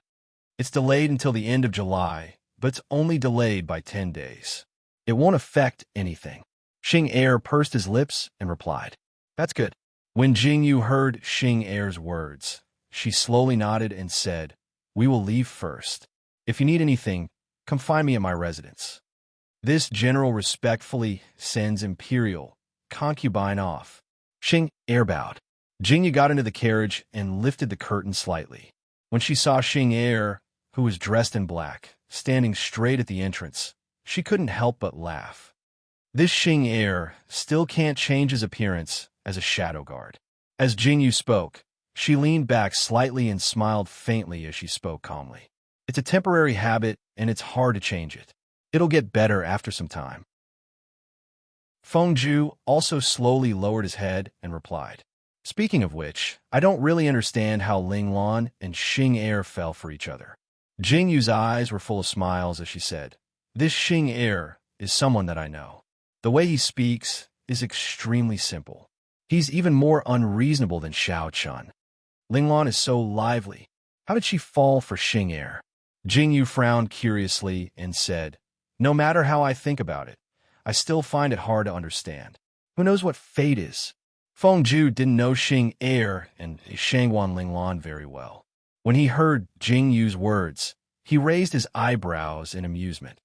It's delayed until the end of July, but it's only delayed by 10 days. It won't affect anything." Xing Er pursed his lips and replied, "That's good." When Jingyu heard Xing Er's words, she slowly nodded and said, "We will leave first. If you need anything, come find me at my residence." This general respectfully sends Imperial concubine off. Xing Er bowed. Jingyu got into the carriage and lifted the curtain slightly. When she saw Xing Er, who was dressed in black, standing straight at the entrance, she couldn't help but laugh. This Xing Er still can't change his appearance as a shadow guard. As Jingyu spoke, she leaned back slightly and smiled faintly as she spoke calmly. It's a temporary habit, and it's hard to change it. It'll get better after some time. Fengju also slowly lowered his head and replied, "Speaking of which, I don't really understand how Linglan and Xing Er fell for each other." Jingyu's eyes were full of smiles as she said, "This Xing Er is someone that I know. The way he speaks is extremely simple. He's even more unreasonable than Xiao Chun. Linglan is so lively. How did she fall for Xing Er?" Jingyu frowned curiously and said, "No matter how I think about it, I still find it hard to understand. Who knows what fate is?" Fengju didn't know Xing Er and Shangwan Linglan very well. When he heard Jingyu's words, he raised his eyebrows in amusement.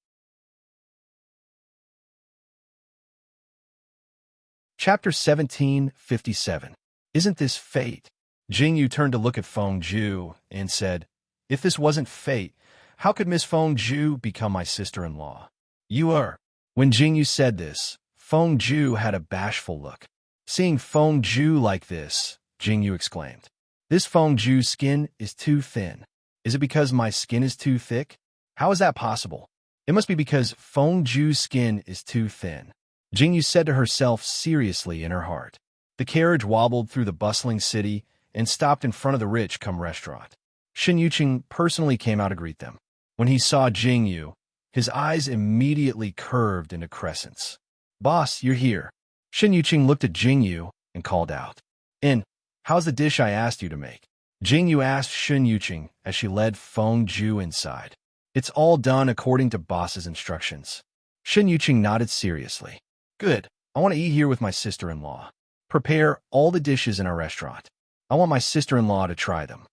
Chapter 1757. Isn't this fate? Jingyu turned to look at Fengju and said, "If this wasn't fate, how could Miss Fengju become my sister-in-law?" "You are." When Jingyu said this, Fengju had a bashful look. Seeing Fengju like this, Jingyu exclaimed, "This Fengju's skin is too thin. Is it because my skin is too thick? How is that possible? It must be because Fengju's skin is too thin." Jingyu said to herself seriously in her heart. The carriage wobbled through the bustling city and stopped in front of the Rich-Cum restaurant. Shen Yuqing personally came out to greet them. When he saw Jingyu, his eyes immediately curved into crescents. "Boss, you're here." Shen Yuqing looked at Jingyu and called out, "In, how's the dish I asked you to make?" Jingyu asked Shen Yuqing as she led Fengju inside. "It's all done according to boss's instructions." Shen Yuqing nodded seriously. "Good. I want to eat here with my sister-in-law. Prepare all the dishes in our restaurant. I want my sister-in-law to try them."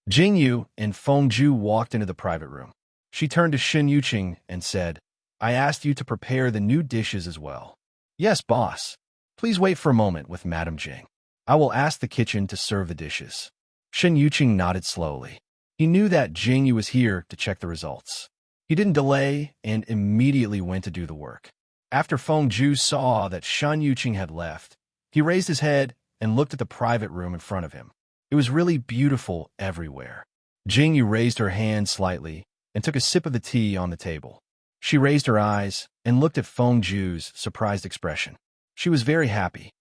Jingyu and Fengju walked into the private room. She turned to Shen Yuqing and said, "I asked you to prepare the new dishes as well." "Yes, boss. Please wait for a moment with Madame Jing. I will ask the kitchen to serve the dishes." Shen Yuqing nodded slowly. He knew that Jingyu was here to check the results. He didn't delay and immediately went to do the work. After Fengju saw that Shen Yuqing had left, he raised his head and looked at the private room in front of him. It was really beautiful everywhere. Jingyu raised her hand slightly and took a sip of the tea on the table. She raised her eyes and looked at Feng Ju's surprised expression. She was very happy.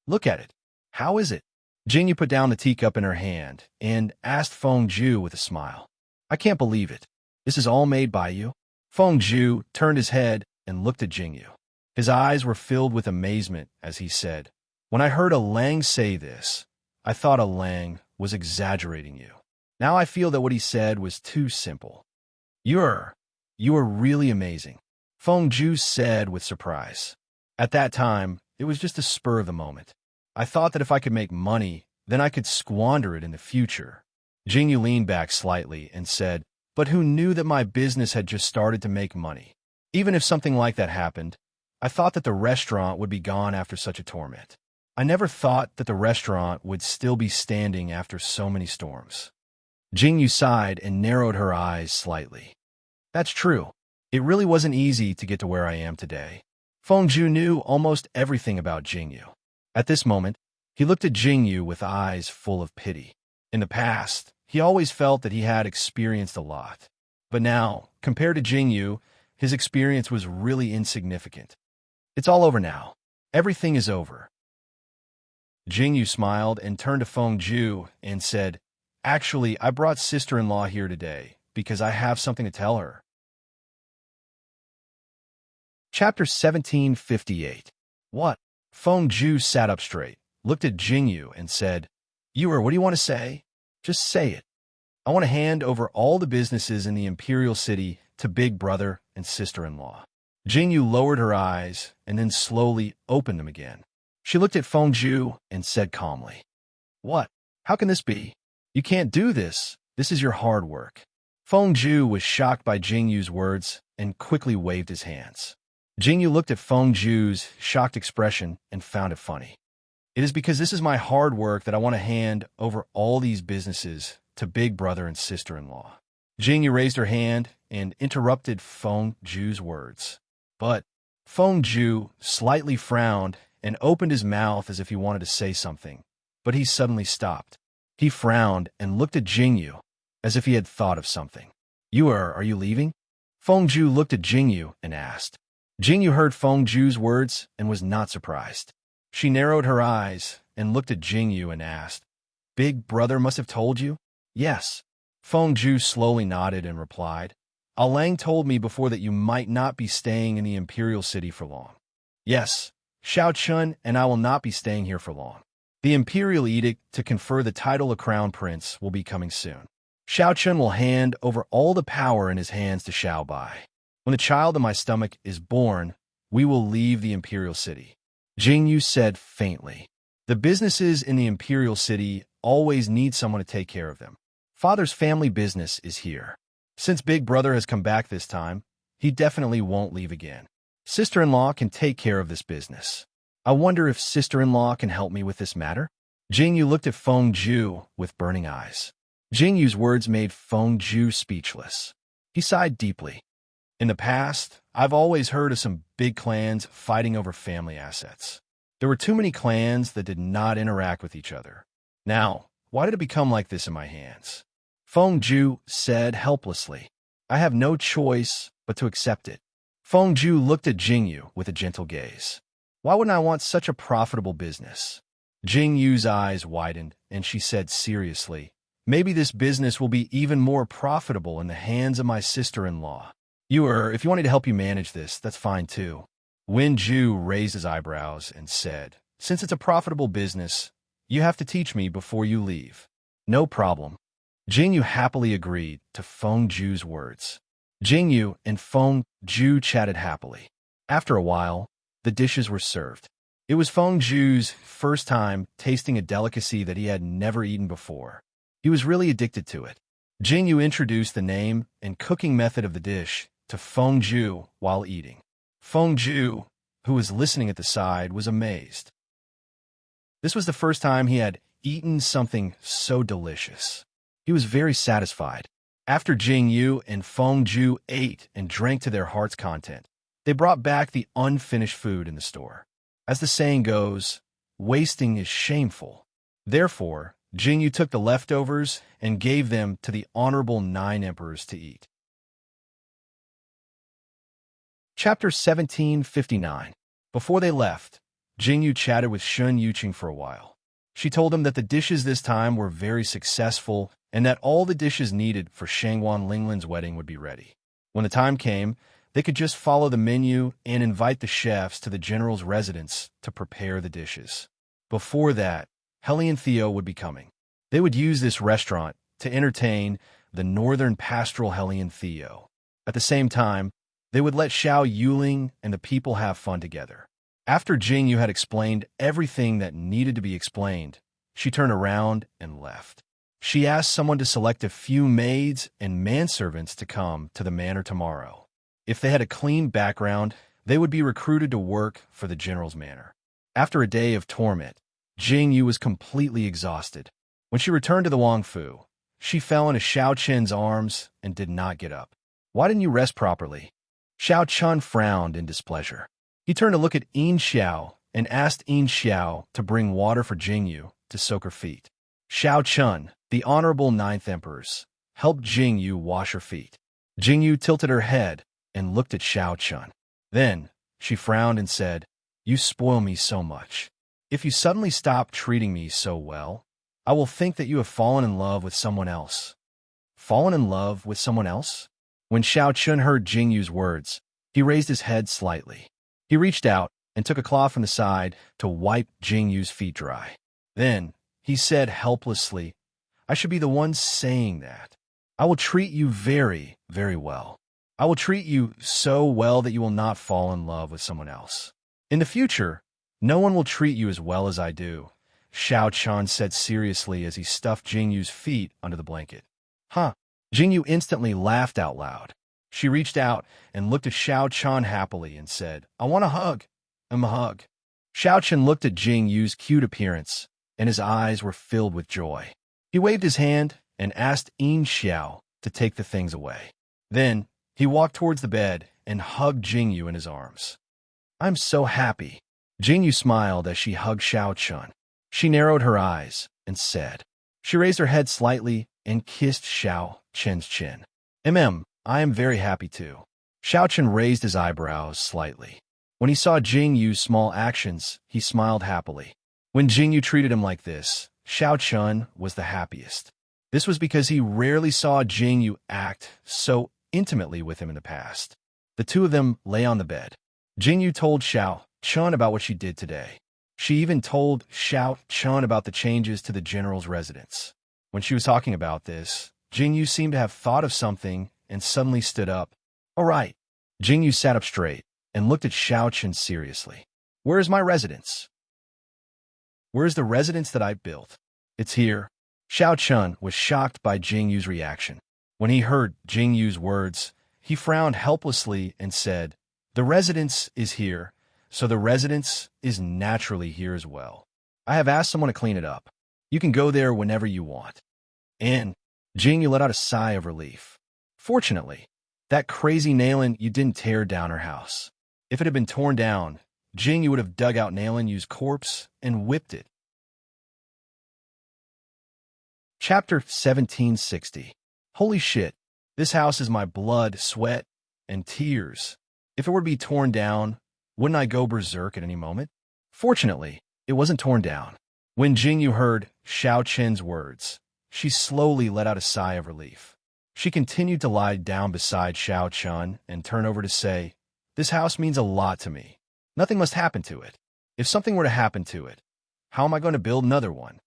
Look at it. How is it? Jingyu put down the teacup in her hand and asked Feng Ju with a smile. I can't believe it. This is all made by you? Feng Ju turned his head and looked at Jingyu. His eyes were filled with amazement as he said, When I heard a Lang say this, I thought a Lang was exaggerating you. Now I feel that what he said was too simple. You are really amazing, Feng Ju said with surprise. At that time, it was just a spur of the moment. I thought that if I could make money, then I could squander it in the future. Jingyu leaned back slightly and said, But who knew that my business had just started to make money? Even if something like that happened, I thought that the restaurant would be gone after such a torment. I never thought that the restaurant would still be standing after so many storms. Jingyu sighed and narrowed her eyes slightly. That's true. It really wasn't easy to get to where I am today. Feng Ju knew almost everything about Jingyu. At this moment, he looked at Jingyu with eyes full of pity. In the past, he always felt that he had experienced a lot. But now, compared to Jingyu, his experience was really insignificant. It's all over now. Everything is over. Jingyu smiled and turned to Feng Ju and said, Actually, I brought sister-in-law here today because I have something to tell her. Chapter 1758. What? Feng Ju sat up straight, looked at Jingyu, and said, What do you want to say? Just say it. I want to hand over all the businesses in the Imperial City to Big Brother and sister-in-law. Jingyu lowered her eyes and then slowly opened them again. She looked at Feng Ju and said calmly, What? How can this be? You can't do this. This is your hard work. Feng Ju was shocked by Jingyu's words and quickly waved his hands. Jingyu looked at Feng Ju's shocked expression and found it funny. It is because this is my hard work that I want to hand over all these businesses to Big Brother and sister-in-law. Jingyu raised her hand and interrupted Feng Ju's words. But Feng Ju slightly frowned and opened his mouth as if he wanted to say something, but he suddenly stopped. He frowned and looked at Jingyu as if he had thought of something. Are you leaving? Feng Ju looked at Jingyu and asked. Jingyu heard Feng Ju's words and was not surprised. She narrowed her eyes and looked at Jingyu and asked, Big Brother must have told you? Yes. Feng Ju slowly nodded and replied, Lang told me before that you might not be staying in the Imperial City for long. Yes, Xiao Chun and I will not be staying here for long. The Imperial Edict to confer the title of Crown Prince will be coming soon. Xiao Chun will hand over all the power in his hands to Xiao Bai. When the child in my stomach is born, we will leave the Imperial City. Jingyu said faintly. The businesses in the Imperial City always need someone to take care of them. Father's family business is here. Since Big Brother has come back this time, he definitely won't leave again. Sister-in-law can take care of this business. I wonder if sister-in-law can help me with this matter? Jingyu looked at Feng Ju with burning eyes. Jingyu's words made Feng Ju speechless. He sighed deeply. In the past, I've always heard of some big clans fighting over family assets. There were too many clans that did not interact with each other. Now, why did it become like this in my hands? Feng Ju said helplessly. I have no choice but to accept it. Feng Ju looked at Jingyu with a gentle gaze. Why wouldn't I want such a profitable business? Jingyu's eyes widened, and she said seriously, Maybe this business will be even more profitable in the hands of my sister-in-law. If you want me to help you manage this, that's fine too. Wen Ju raised his eyebrows and said, Since it's a profitable business, you have to teach me before you leave. No problem. Jingyu happily agreed to Feng Ju's words. Jingyu and Feng Ju chatted happily. After a while, the dishes were served. It was Feng Ju's first time tasting a delicacy that he had never eaten before. He was really addicted to it. Jingyu introduced the name and cooking method of the dish to Feng Ju while eating. Feng Ju, who was listening at the side, was amazed. This was the first time he had eaten something so delicious. He was very satisfied. After Jingyu and Feng Ju ate and drank to their heart's content, they brought back the unfinished food in the store. As the saying goes, wasting is shameful. Therefore, Jingyu took the leftovers and gave them to the honorable 9 emperors to eat. Chapter 1759. Before they left, Jingyu chatted with Shun Yuqing for a while. She told him that the dishes this time were very successful and that all the dishes needed for Shangwan Linglin's wedding would be ready. When the time came, they could just follow the menu and invite the chefs to the general's residence to prepare the dishes. Before that, Helly and Theo would be coming. They would use this restaurant to entertain the northern pastoral Helly and Theo. At the same time, they would let Xiao Yuling and the people have fun together. After Jingyu had explained everything that needed to be explained, she turned around and left. She asked someone to select a few maids and manservants to come to the manor tomorrow. If they had a clean background, they would be recruited to work for the general's manor. After a day of torment, Jingyu was completely exhausted. When she returned to the Wangfu, she fell into Xiao Chen's arms and did not get up. "Why didn't you rest properly?" Xiao Chen frowned in displeasure. He turned to look at Yin Xiao and asked Yin Xiao to bring water for Jingyu to soak her feet. Xiao Chen, the honorable 9th emperors, helped Jingyu wash her feet. Jingyu tilted her head and looked at Xiao Chen. Then she frowned and said, "You spoil me so much. If you suddenly stop treating me so well, I will think that you have fallen in love with someone else." Fallen in love with someone else? When Xiao Chen heard Jingyu's words, he raised his head slightly. He reached out and took a cloth from the side to wipe Jingyu's feet dry. Then he said helplessly, "I should be the one saying that. I will treat you very, very well. I will treat you so well that you will not fall in love with someone else. In the future, no one will treat you as well as I do," Xiao Chen said seriously as he stuffed Jingyu's feet under the blanket. "Huh." Jingyu instantly laughed out loud. She reached out and looked at Xiao Chen happily and said, "I want a hug. A hug." Xiao Chen looked at Jingyu's cute appearance, and his eyes were filled with joy. He waved his hand and asked Yin Xiao to take the things away. Then he walked towards the bed and hugged Jingyu in his arms. "I'm so happy." Jingyu smiled as she hugged Xiao Chen. She narrowed her eyes and said. She raised her head slightly and kissed Xiao Chen's chin. I am very happy too." Xiao Chen raised his eyebrows slightly. When he saw Jingyu's small actions, he smiled happily. When Jingyu treated him like this, Xiao Chen was the happiest. This was because he rarely saw Jingyu act so intimately with him in the past. The two of them lay on the bed. Jingyu told Xiao Chen about what she did today. She even told Xiao Chen about the changes to the general's residence. When she was talking about this, Jingyu seemed to have thought of something and suddenly stood up. "All right." Jingyu sat up straight and looked at Xiao Chen seriously. "Where is my residence? Where is the residence that I built?" "It's here." Xiao Chen was shocked by Jingyu's reaction. When he heard Jingyu's words, he frowned helplessly and said, "The residence is here, so the residence is naturally here as well. I have asked someone to clean it up. You can go there whenever you want." And Jingyu let out a sigh of relief. Fortunately, that crazy Nailin Yu didn't tear down her house. If it had been torn down, Jingyu would have dug out Nailin Yu's corpse and whipped it. Chapter 1760. Holy shit, this house is my blood, sweat, and tears. If it were to be torn down, wouldn't I go berserk at any moment? Fortunately, it wasn't torn down. When Jingyu heard Xiao Chen's words, she slowly let out a sigh of relief. She continued to lie down beside Xiao Chen and turn over to say, "This house means a lot to me. Nothing must happen to it. If something were to happen to it, how am I going to build another one?"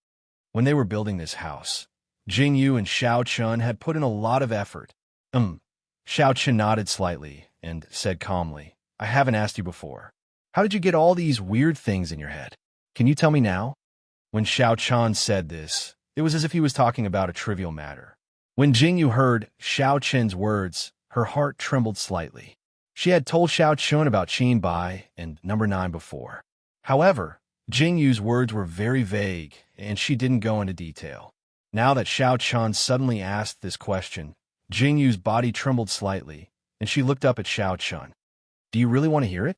When they were building this house, Jingyu and Xiao Chen had put in a lot of effort. Xiao Chen nodded slightly and said calmly, "I haven't asked you before. How did you get all these weird things in your head? Can you tell me now?" When Xiao Chen said this, it was as if he was talking about a trivial matter. When Jingyu heard Xiao Chen's words, her heart trembled slightly. She had told Xiao Chen about Qin Bai and number 9 before. However, Jingyu's words were very vague, and she didn't go into detail. Now that Xiao Chen suddenly asked this question, Jingyu's body trembled slightly, and she looked up at Xiao Chen. "Do you really want to hear it?"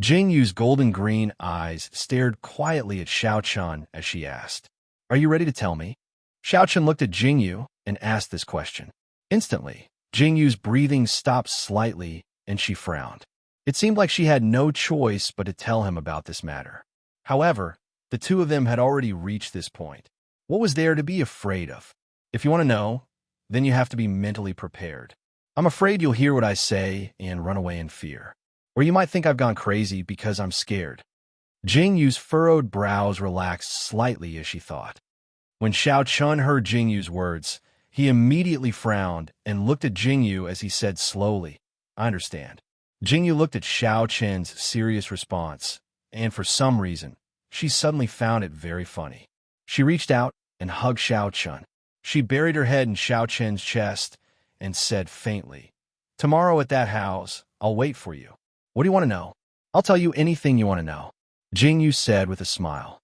Jingyu's golden green eyes stared quietly at Xiao Chen as she asked. Are you ready to tell me? Xiaochen looked at Jingyu and asked this question. Instantly, Jingyu's breathing stopped slightly and she frowned. It seemed like she had no choice but to tell him about this matter. However, the two of them had already reached this point. What was there to be afraid of? If you want to know, then you have to be mentally prepared. I'm afraid you'll hear what I say and run away in fear. Or you might think I've gone crazy because I'm scared. Jingyu's furrowed brows relaxed slightly as she thought. When Xiaochen heard Jingyu's words, he immediately frowned and looked at Jingyu as he said slowly, I understand. Jingyu looked at Xiaochen's serious response, and for some reason, she suddenly found it very funny. She reached out and hugged Xiaochen. She buried her head in Xiaochen's chest and said faintly, Tomorrow at that house, I'll wait for you. What do you want to know? I'll tell you anything you want to know, Jingyu said with a smile.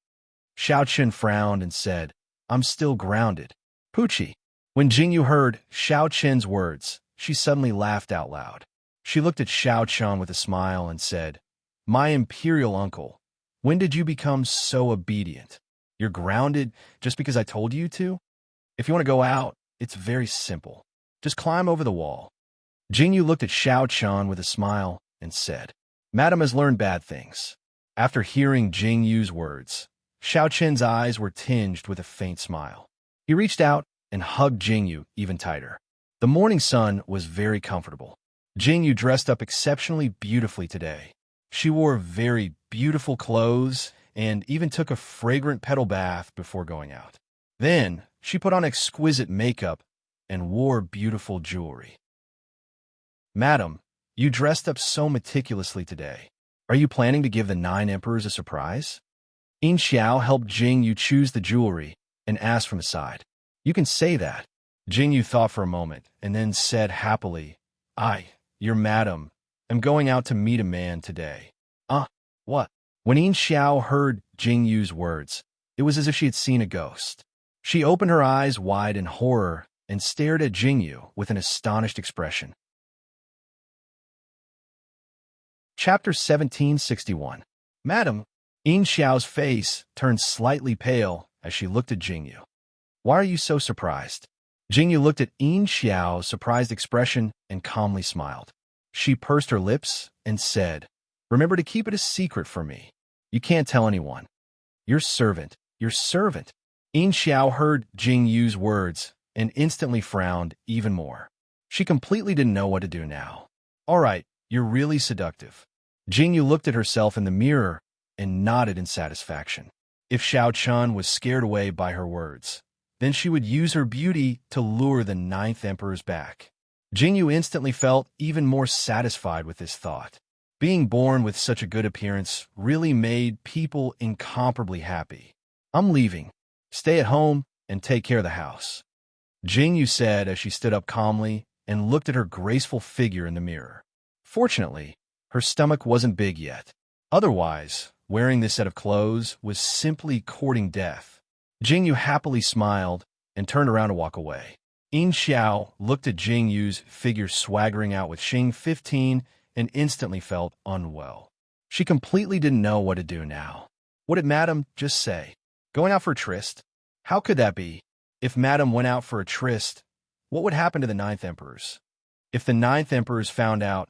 Xiaochen frowned and said, I'm still grounded. Poochie. When Jingyu heard Xiaochen's words, she suddenly laughed out loud. She looked at Xiaochen with a smile and said, My imperial uncle, when did you become so obedient? You're grounded just because I told you to? If you want to go out, it's very simple. Just climb over the wall. Jingyu looked at Xiaochen with a smile and said, Madam has learned bad things. After hearing Jingyu's words, Xiaochen's eyes were tinged with a faint smile. He reached out and hugged Jingyu even tighter. The morning sun was very comfortable. Jingyu dressed up exceptionally beautifully today. She wore very beautiful clothes and even took a fragrant petal bath before going out. Then, she put on exquisite makeup and wore beautiful jewelry. Madam, you dressed up so meticulously today. Are you planning to give the 9 emperors a surprise? Yin Xiao helped Jingyu choose the jewelry and asked from the side. You can say that. Jingyu thought for a moment and then said happily, Your madam, am going out to meet a man today. What? When Yin Xiao heard Jingyu's words, it was as if she had seen a ghost. She opened her eyes wide in horror and stared at Jingyu with an astonished expression. Chapter 1761. Madam, Yin Xiao's face turned slightly pale as she looked at Jingyu. Why are you so surprised? Jingyu looked at Yin Xiao's surprised expression and calmly smiled. She pursed her lips and said, Remember to keep it a secret for me. You can't tell anyone. Your servant. Yin Xiao heard Jingyu's words and instantly frowned even more. She completely didn't know what to do now. All right, you're really seductive. Jingyu looked at herself in the mirror and nodded in satisfaction. If Xiaochen was scared away by her words, then she would use her beauty to lure the 9th emperors back. Jingyu instantly felt even more satisfied with this thought. Being born with such a good appearance really made people incomparably happy. I'm leaving. Stay at home and take care of the house, Jingyu said as she stood up calmly and looked at her graceful figure in the mirror. Fortunately, her stomach wasn't big yet. Otherwise, wearing this set of clothes was simply courting death. Jingyu happily smiled and turned around to walk away. Yin Xiao looked at Jingyu's figure swaggering out with Xing 15 and instantly felt unwell. She completely didn't know what to do now. What did Madame just say? Going out for a tryst? How could that be? If Madame went out for a tryst, what would happen to the 9th emperors? If the 9th emperors found out,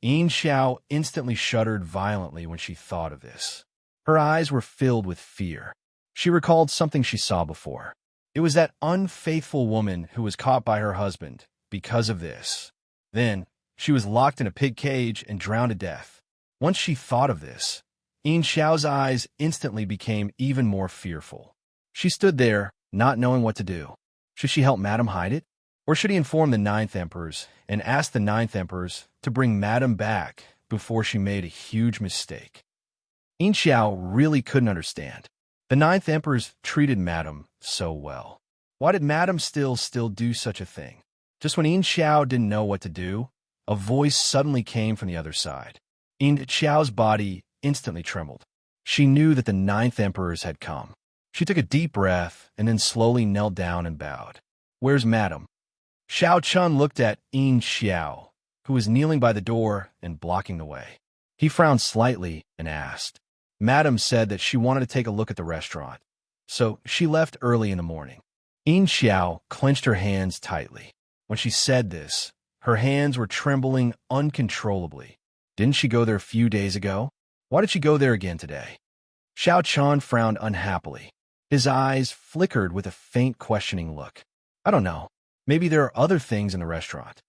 Yin Xiao instantly shuddered violently when she thought of this. Her eyes were filled with fear. She recalled something she saw before. It was that unfaithful woman who was caught by her husband because of this. Then, she was locked in a pig cage and drowned to death. Once she thought of this, Yin Xiao's eyes instantly became even more fearful. She stood there, not knowing what to do. Should she help Madame hide it? Or should he inform the 9th emperors and ask the 9th emperors to bring Madame back before she made a huge mistake? Yin Xiao really couldn't understand. The 9th emperors treated Madame so well. Why did Madame still do such a thing? Just when Yin Xiao didn't know what to do, a voice suddenly came from the other side. Yin Xiao's body instantly trembled. She knew that the 9th emperors had come. She took a deep breath and then slowly knelt down and bowed. Where's Madame? Xiaochen looked at Yin Xiao, who was kneeling by the door and blocking the way. He frowned slightly and asked. Madame said that she wanted to take a look at the restaurant. so she left early in the morning. Yin Xiao clenched her hands tightly. When she said this, her hands were trembling uncontrollably. Didn't she go there a few days ago? Why did she go there again today? Xiao Chan frowned unhappily. His eyes flickered with a faint questioning look. I don't know. Maybe there are other things in the restaurant.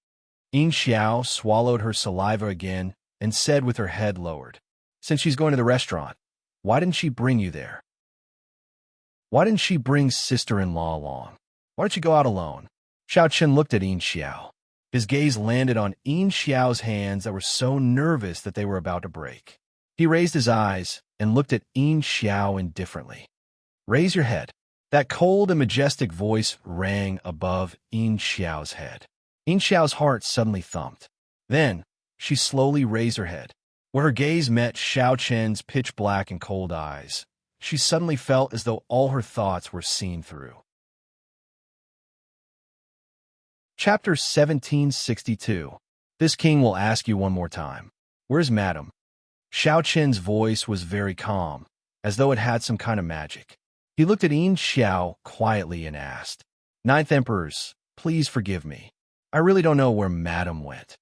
Yin Xiao swallowed her saliva again and said with her head lowered, since she's going to the restaurant, why didn't she bring you there? Why didn't she bring sister-in-law along? Why did she go out alone? Xiao Chen looked at Yin Xiao. His gaze landed on Yin Xiao's hands that were so nervous that they were about to break. He raised his eyes and looked at Yin Xiao indifferently. Raise your head. That cold and majestic voice rang above Yin Xiao's head. Yin Xiao's heart suddenly thumped. Then, she slowly raised her head. Where her gaze met Xiao Chen's pitch-black and cold eyes, she suddenly felt as though all her thoughts were seen through. Chapter 1762. This king will ask you one more time. Where's Madam? Xiao Chen's voice was very calm, as though it had some kind of magic. He looked at Yin Xiao quietly and asked, Ninth Emperors, please forgive me. I really don't know where Madam went.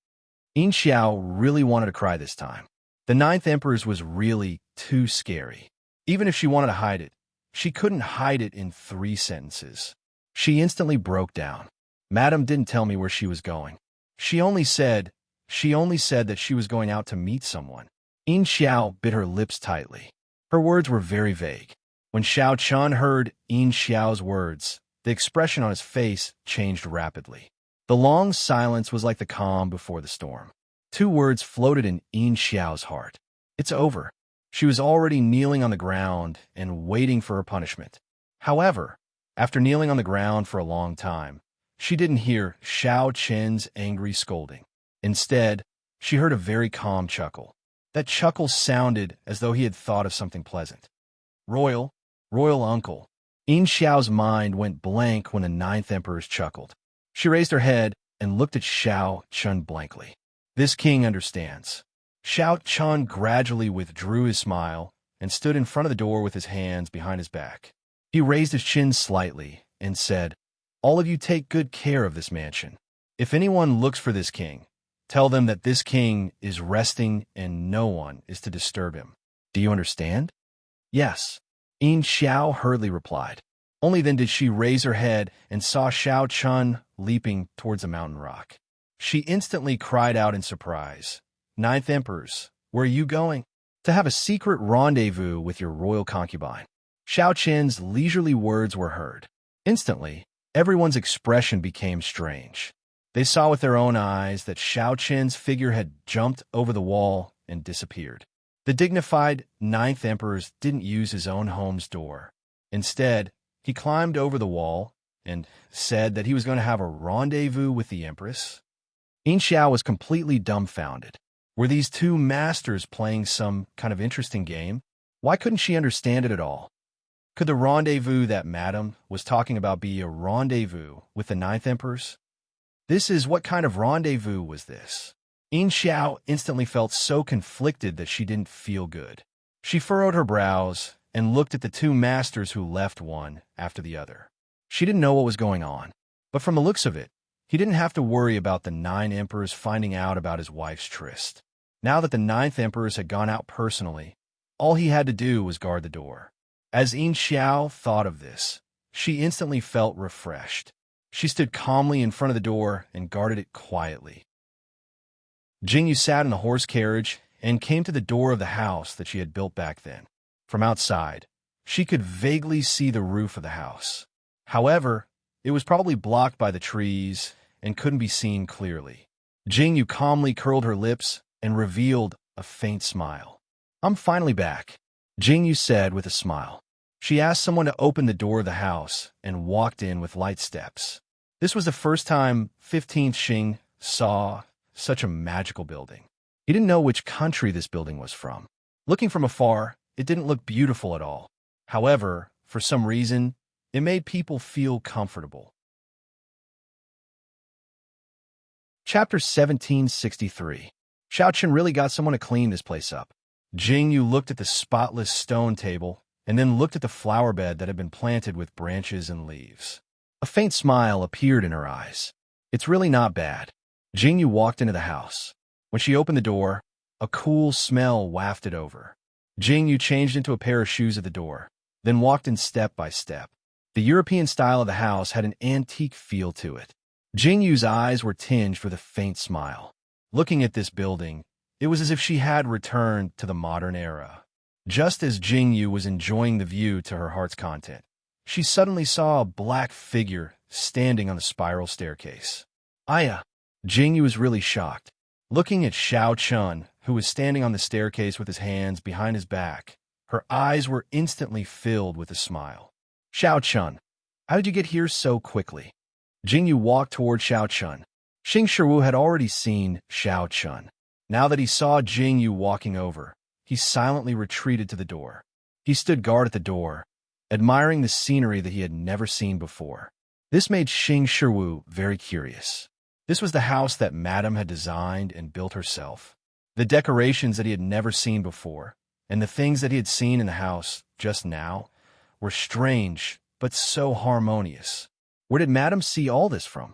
Yin Xiao really wanted to cry this time. The Ninth Emperor's was really too scary. Even if she wanted to hide it, she couldn't hide it in 3 sentences. She instantly broke down. Madam didn't tell me where she was going. She only said that she was going out to meet someone. Yin Xiao bit her lips tightly. Her words were very vague. When Xiao Chan heard Yin Xiao's words, the expression on his face changed rapidly. The long silence was like the calm before the storm. 2 words floated in Yin Xiao's heart. It's over. She was already kneeling on the ground and waiting for her punishment. However, after kneeling on the ground for a long time, she didn't hear Xiao Chen's angry scolding. Instead, she heard a very calm chuckle. That chuckle sounded as though he had thought of something pleasant. Royal uncle. Yin Xiao's mind went blank when the Ninth Emperor's chuckled. She raised her head and looked at Xiao Chun blankly. This king understands. Xiao Chun gradually withdrew his smile and stood in front of the door with his hands behind his back. He raised his chin slightly and said, All of you take good care of this mansion. If anyone looks for this king, tell them that this king is resting and no one is to disturb him. Do you understand? Yes. Yin Xiao hurriedly replied. Only then did she raise her head and saw Xiao Chun leaping towards a mountain rock. She instantly cried out in surprise. Ninth Emperors, where are you going? To have a secret rendezvous with your royal concubine. Xiao Chen's leisurely words were heard. Instantly, everyone's expression became strange. They saw with their own eyes that Xiao Chen's figure had jumped over the wall and disappeared. The dignified Ninth Emperor didn't use his own home's door. Instead, he climbed over the wall and said that he was going to have a rendezvous with the Empress. Yin Xiao was completely dumbfounded. Were these 2 masters playing some kind of interesting game? Why couldn't she understand it at all? Could the rendezvous that Madam was talking about be a rendezvous with the Ninth Emperors? What kind of rendezvous was this? Yin Xiao instantly felt so conflicted that she didn't feel good. She furrowed her brows and looked at the 2 masters who left one after the other. She didn't know what was going on, but from the looks of it, he didn't have to worry about the 9 emperors finding out about his wife's tryst. Now that the 9th emperors had gone out personally, all he had to do was guard the door. As Yin Xiao thought of this, she instantly felt refreshed. She stood calmly in front of the door and guarded it quietly. Jingyu sat in the horse carriage and came to the door of the house that she had built back then. From outside, she could vaguely see the roof of the house. However, it was probably blocked by the trees and couldn't be seen clearly. Jingyu calmly curled her lips and revealed a faint smile. I'm finally back, Jingyu said with a smile. She asked someone to open the door of the house and walked in with light steps. This was the first time 15th Xing saw such a magical building. He didn't know which country this building was from. Looking from afar, it didn't look beautiful at all. However, for some reason, it made people feel comfortable. Chapter 1763. Xiao Chen really got someone to clean this place up. Jingyu looked at the spotless stone table and then looked at the flower bed that had been planted with branches and leaves. A faint smile appeared in her eyes. It's really not bad. Jingyu walked into the house. When she opened the door, a cool smell wafted over. Jingyu changed into a pair of shoes at the door, then walked in step by step. The European style of the house had an antique feel to it. Jingyu's eyes were tinged with a faint smile. Looking at this building, it was as if she had returned to the modern era. Just as Jingyu was enjoying the view to her heart's content, she suddenly saw a black figure standing on the spiral staircase. Aya! Jingyu was really shocked. Looking at Xiao Chun, who was standing on the staircase with his hands behind his back, her eyes were instantly filled with a smile. Xiao Chun, how did you get here so quickly? Jingyu walked toward Xiao Chun. Xing Shiwu had already seen Xiao Chun. Now that he saw Jingyu walking over, he silently retreated to the door. He stood guard at the door, admiring the scenery that he had never seen before. This made Xing Shiwu very curious. This was the house that Madame had designed and built herself. The decorations that he had never seen before, and the things that he had seen in the house just now, were strange but so harmonious. Where did Madame see all this from?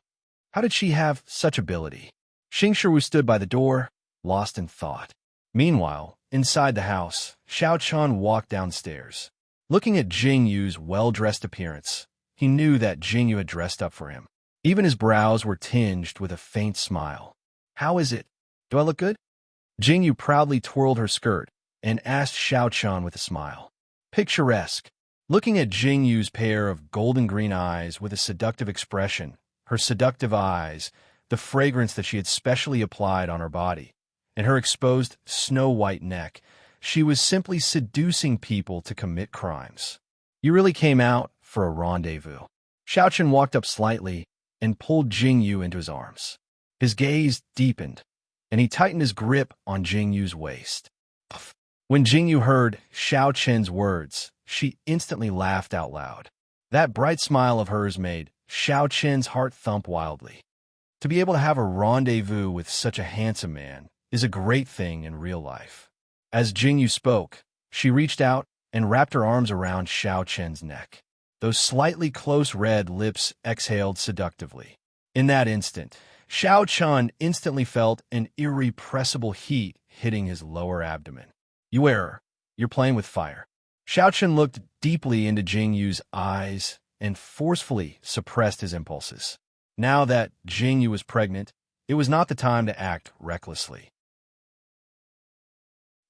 How did she have such ability? Xing Shiwu stood by the door, lost in thought. Meanwhile, inside the house, Xiao Chun walked downstairs. Looking at Jingyu's well-dressed appearance, he knew that Jingyu had dressed up for him. Even his brows were tinged with a faint smile. How is it? Do I look good? Jingyu proudly twirled her skirt and asked Xiao Chun with a smile. Picturesque. Looking at Jingyu's pair of golden green eyes with a seductive expression, her seductive eyes, the fragrance that she had specially applied on her body, and her exposed snow-white neck, she was simply seducing people to commit crimes. You really came out for a rendezvous. Xiao Chun walked up slightly and pulled Jingyu into his arms. His gaze deepened, and he tightened his grip on Jingyu's waist. When Jingyu heard Xiao Chun's words, she instantly laughed out loud. That bright smile of hers made Xiao Chun's heart thump wildly. To be able to have a rendezvous with such a handsome man is a great thing in real life. As Jingyu spoke, she reached out and wrapped her arms around Xiao Chun's neck. Those slightly close red lips exhaled seductively. In that instant, Xiao Chun instantly felt an irrepressible heat hitting his lower abdomen. You error. You're playing with fire. Xiao Chun looked deeply into Jingyu's eyes and forcefully suppressed his impulses. Now that Jingyu was pregnant, it was not the time to act recklessly.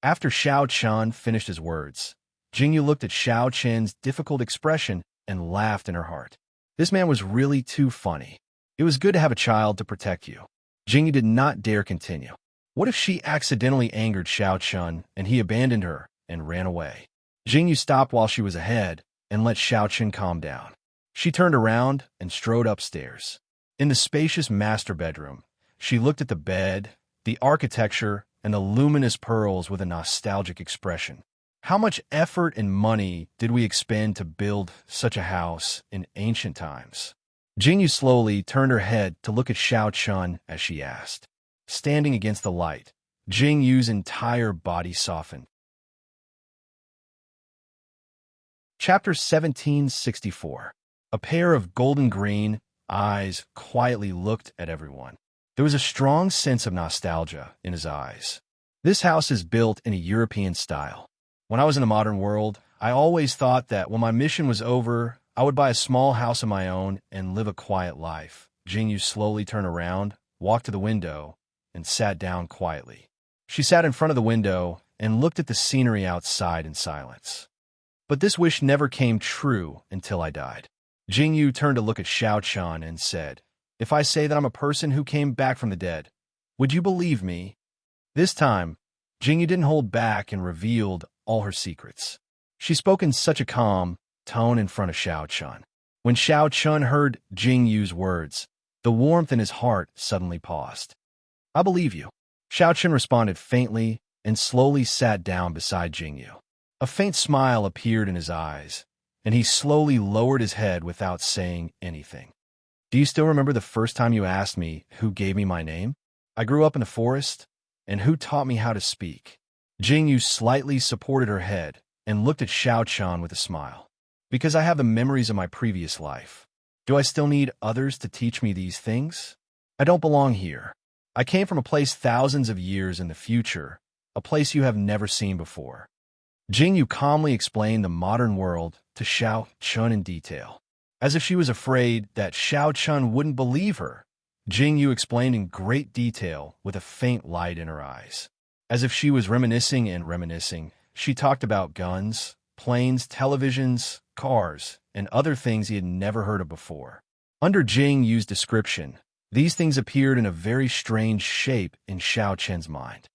After Xiao Chun finished his words, Jingyu looked at Xiao Chun's difficult expression and laughed in her heart. This man was really too funny. It was good to have a child to protect you. Jingyu did not dare continue. What if she accidentally angered Xiao Chun and he abandoned her and ran away? Jingyu stopped while she was ahead and let Xiao Chun calm down. She turned around and strode upstairs. In the spacious master bedroom, she looked at the bed, the architecture, and the luminous pearls with a nostalgic expression. How much effort and money did we expend to build such a house in ancient times? Jingyu slowly turned her head to look at Xiao Chun as she asked. Standing against the light, Jingyu's entire body softened. Chapter 1764. A pair of golden green eyes quietly looked at everyone. There was a strong sense of nostalgia in his eyes. This house is built in a European style. When I was in the modern world, I always thought that when my mission was over, I would buy a small house of my own and live a quiet life. Jingyu slowly turned around, walked to the window, and sat down quietly. She sat in front of the window and looked at the scenery outside in silence. But this wish never came true until I died. Jingyu turned to look at Xiao Chun and said, If I say that I'm a person who came back from the dead, would you believe me? This time, Jingyu didn't hold back and revealed all her secrets. She spoke in such a calm tone in front of Xiao Chun. When Xiao Chun heard Jingyu's words, the warmth in his heart suddenly paused. I believe you. Xiao Chun responded faintly and slowly sat down beside Jingyu. A faint smile appeared in his eyes, and he slowly lowered his head without saying anything. Do you still remember the first time you asked me who gave me my name? I grew up in the forest, and who taught me how to speak? Jingyu slightly supported her head and looked at Xiao Chan with a smile. Because I have the memories of my previous life. Do I still need others to teach me these things? I don't belong here. I came from a place thousands of years in the future, a place you have never seen before. Jingyu calmly explained the modern world to Xiao Chun in detail. As if she was afraid that Xiao Chun wouldn't believe her, Jingyu explained in great detail with a faint light in her eyes. As if she was reminiscing, she talked about guns, planes, televisions, cars, and other things he had never heard of before. Under Jing Yu's description, these things appeared in a very strange shape in Xiao Chen's mind.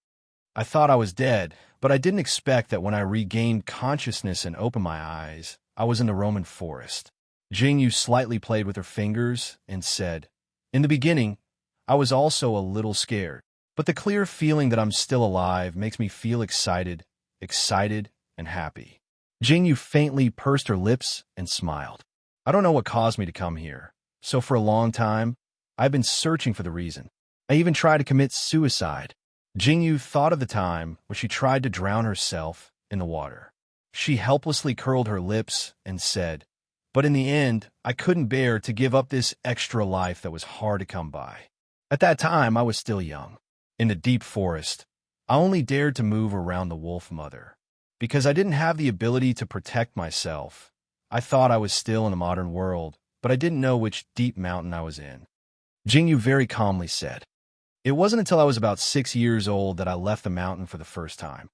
I thought I was dead, but I didn't expect that when I regained consciousness and opened my eyes, I was in the Roman forest. Jing Yu slightly played with her fingers and said, "In the beginning, I was also a little scared, but the clear feeling that I'm still alive makes me feel excited and happy." Jing Yu faintly pursed her lips and smiled. "I don't know what caused me to come here, so for a long time, I've been searching for the reason. I even tried to commit suicide." Jing Yu thought of the time when she tried to drown herself in the water. She helplessly curled her lips and said, "But in the end, I couldn't bear to give up this extra life that was hard to come by. At that time, I was still young. In the deep forest, I only dared to move around the wolf mother. Because I didn't have the ability to protect myself, I thought I was still in the modern world, but I didn't know which deep mountain I was in." Jing Yu very calmly said, "It wasn't until I was about 6 years old that I left the mountain for the first time.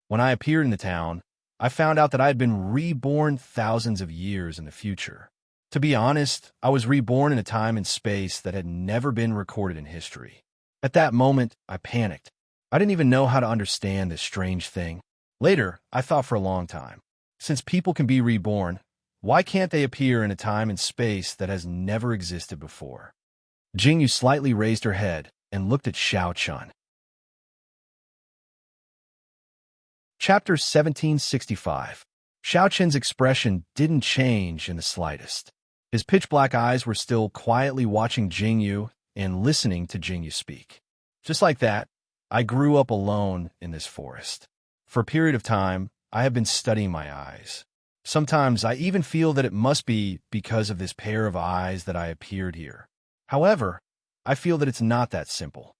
When I appeared in the town, I found out that I had been reborn thousands of years in the future. To be honest, I was reborn in a time and space that had never been recorded in history. At that moment, I panicked. I didn't even know how to understand this strange thing. Later, I thought for a long time, since people can be reborn, why can't they appear in a time and space that has never existed before?" Jing Yu slightly raised her head and looked at Xiao Chun. Chapter 1765. Xiao Chen's expression didn't change in the slightest. His pitch-black eyes were still quietly watching Jing Yu and listening to Jing Yu speak. "Just like that, I grew up alone in this forest. For a period of time, I have been studying my eyes. Sometimes I even feel that it must be because of this pair of eyes that I appeared here. However, I feel that it's not that simple.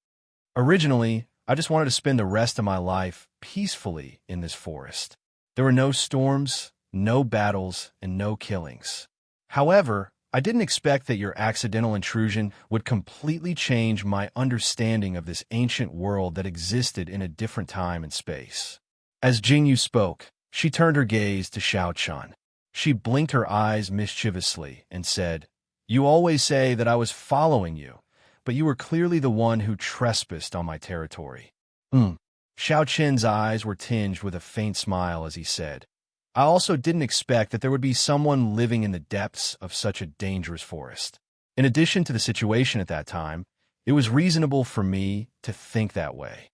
Originally, I just wanted to spend the rest of my life peacefully in this forest. There were no storms, no battles, and no killings. However, I didn't expect that your accidental intrusion would completely change my understanding of this ancient world that existed in a different time and space." As Jing Yu spoke, she turned her gaze to Xiao Chun. She blinked her eyes mischievously and said, "You always say that I was following you, but you were clearly the one who trespassed on my territory." Xiao Chen's eyes were tinged with a faint smile as he said, "I also didn't expect that there would be someone living in the depths of such a dangerous forest. In addition to the situation at that time, it was reasonable for me to think that way.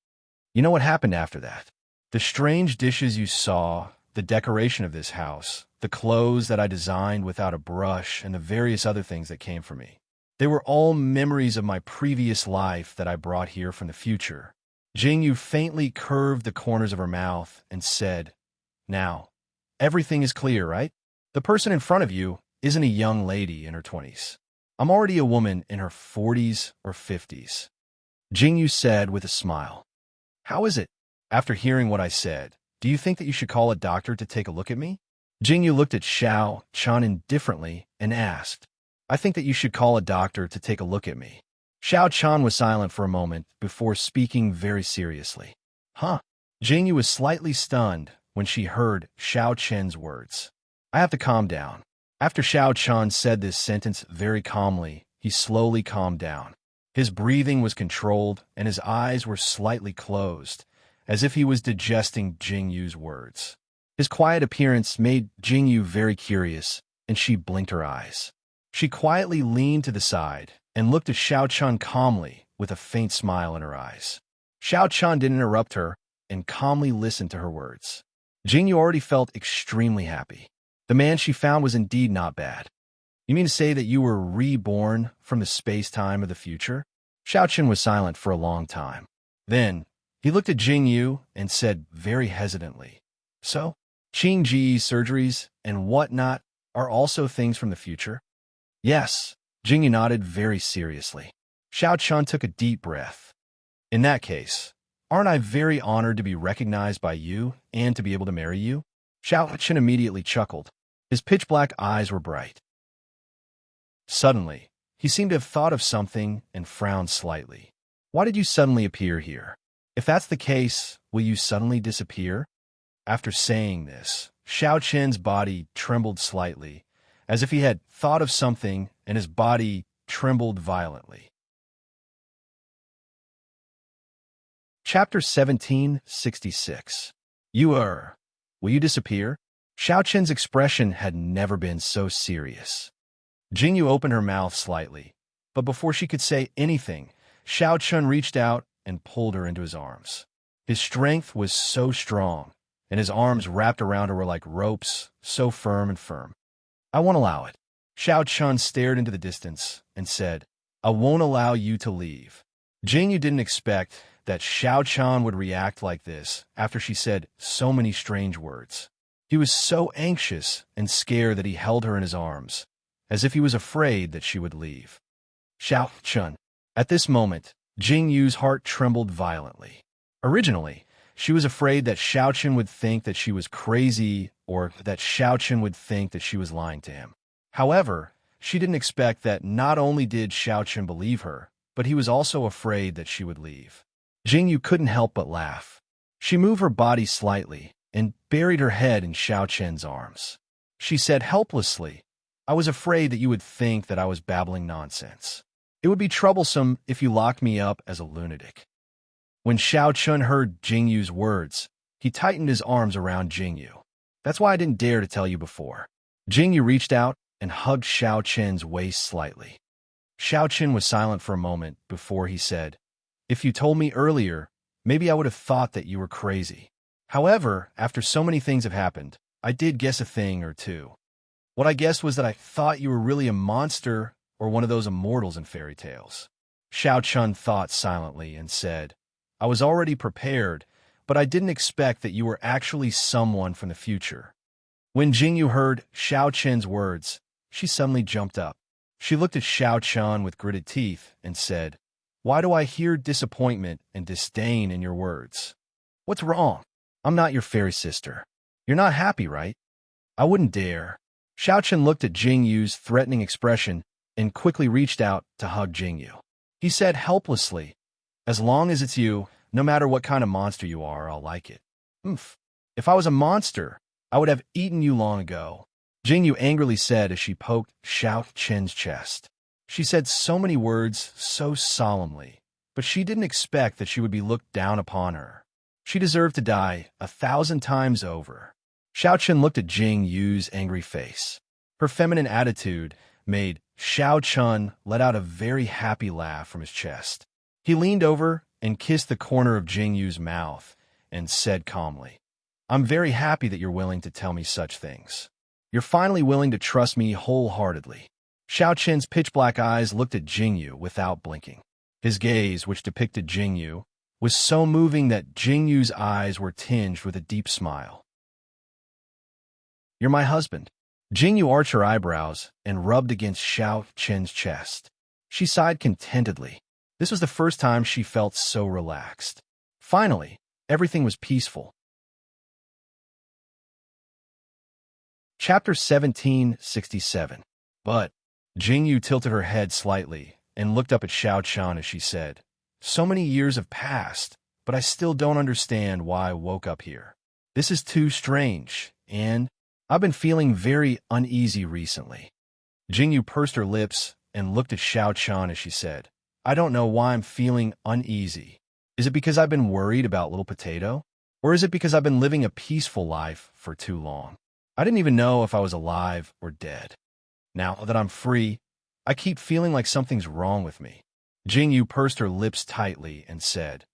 You know what happened after that? The strange dishes you saw, the decoration of this house, the clothes that I designed without a brush, and the various other things that came for me. They were all memories of my previous life that I brought here from the future." Jing Yu faintly curved the corners of her mouth and said, "Now, everything is clear, right? The person in front of you isn't a young lady in her 20s. I'm already a woman in her 40s or 50s. Jing Yu said with a smile. "How is it? After hearing what I said, do you think that you should call a doctor to take a look at me?" Jing Yu looked at Xiao Chan indifferently and asked, "I think that you should call a doctor to take a look at me." Xiao Chan was silent for a moment before speaking very seriously. "Huh?" Jing Yu was slightly stunned when she heard Xiao Chen's words. "I have to calm down." After Xiao Chan said this sentence very calmly, he slowly calmed down. His breathing was controlled and his eyes were slightly closed, as if he was digesting Jing Yu's words. His quiet appearance made Jing Yu very curious, and she blinked her eyes. She quietly leaned to the side and looked at Xiao Chan calmly with a faint smile in her eyes. Xiao Chan didn't interrupt her and calmly listened to her words. Jing Yu already felt extremely happy. The man she found was indeed not bad. "You mean to say that you were reborn from the space-time of the future?" Xiao Chan was silent for a long time. Then, he looked at Jing Yu and said very hesitantly, So, Qing Ji's surgeries and whatnot are also things from the future? Yes, Jingyu nodded very seriously. Xiao Chun took a deep breath. In that case, aren't I very honored to be recognized by you and to be able to marry you? Xiao Chun immediately chuckled. His pitch-black eyes were bright. Suddenly, he seemed to have thought of something and frowned slightly. Why did you suddenly appear here? If that's the case, will you suddenly disappear? After saying this, Xiao Chen's body trembled slightly, as if he had thought of something and his body trembled violently. Chapter 1766. Will you disappear? Xiao Chen's expression had never been so serious. Jingyu opened her mouth slightly, but before she could say anything, Xiao Chun reached out and pulled her into his arms. His strength was so strong, and his arms wrapped around her were like ropes, so firm and firm. I won't allow it. Xiao Chun stared into the distance and said, I won't allow you to leave. Jingyu didn't expect that Xiao Chun would react like this after she said so many strange words. He was so anxious and scared that he held her in his arms, as if he was afraid that she would leave. Xiao Chun. At this moment, Jingyu's heart trembled violently. Originally, she was afraid that Xiao Chun would think that she was crazy or that Xiao Chun would think that she was lying to him. However, she didn't expect that not only did Xiao Chun believe her, but he was also afraid that she would leave. Jingyu couldn't help but laugh. She moved her body slightly and buried her head in Xiao Chen's arms. She said helplessly, I was afraid that you would think that I was babbling nonsense. It would be troublesome if you locked me up as a lunatic. When Xiao Chun heard Jingyu's words, he tightened his arms around Jingyu. That's why I didn't dare to tell you before. Jingyu reached out and hugged Xiao Chen's waist slightly. Xiao Chen was silent for a moment before he said, If you told me earlier, maybe I would have thought that you were crazy. However, after so many things have happened, I did guess a thing or two. What I guessed was that I thought you were really a monster or one of those immortals in fairy tales. Xiao Chun thought silently and said, I was already prepared, but I didn't expect that you were actually someone from the future. When Jingyu heard Xiao Chen's words, she suddenly jumped up. She looked at Xiao Chun with gritted teeth and said, Why do I hear disappointment and disdain in your words? What's wrong? I'm not your fairy sister. You're not happy, right? I wouldn't dare. Xiao Chun looked at Jingyu's threatening expression and quickly reached out to hug Jingyu. He said helplessly, As long as it's you, no matter what kind of monster you are, I'll like it. If I was a monster, I would have eaten you long ago. Jingyu angrily said as she poked Xiao Chen's chest. She said so many words so solemnly, but she didn't expect that she would be looked down upon her. She deserved to die 1,000 times over. Xiao Chen looked at Jingyu's angry face. Her feminine attitude made Xiao Chun let out a very happy laugh from his chest. He leaned over and kissed the corner of Jingyu's mouth and said calmly, I'm very happy that you're willing to tell me such things. You're finally willing to trust me wholeheartedly. Xiao Chen's pitch-black eyes looked at Jingyu without blinking. His gaze, which depicted Jingyu, was so moving that Jingyu's eyes were tinged with a deep smile. You're my husband. Jingyu arched her eyebrows and rubbed against Xiao Chen's chest. She sighed contentedly. This was the first time she felt so relaxed. Finally, everything was peaceful. Chapter 1767. But Jingyu tilted her head slightly and looked up at Xiao Chun as she said, So many years have passed, but I still don't understand why I woke up here. This is too strange, and I've been feeling very uneasy recently. Jingyu pursed her lips and looked at Xiao Chun as she said, I don't know why I'm feeling uneasy. Is it because I've been worried about Little Potato? Or is it because I've been living a peaceful life for too long? I didn't even know if I was alive or dead. Now that I'm free, I keep feeling like something's wrong with me. Jingyu pursed her lips tightly and said,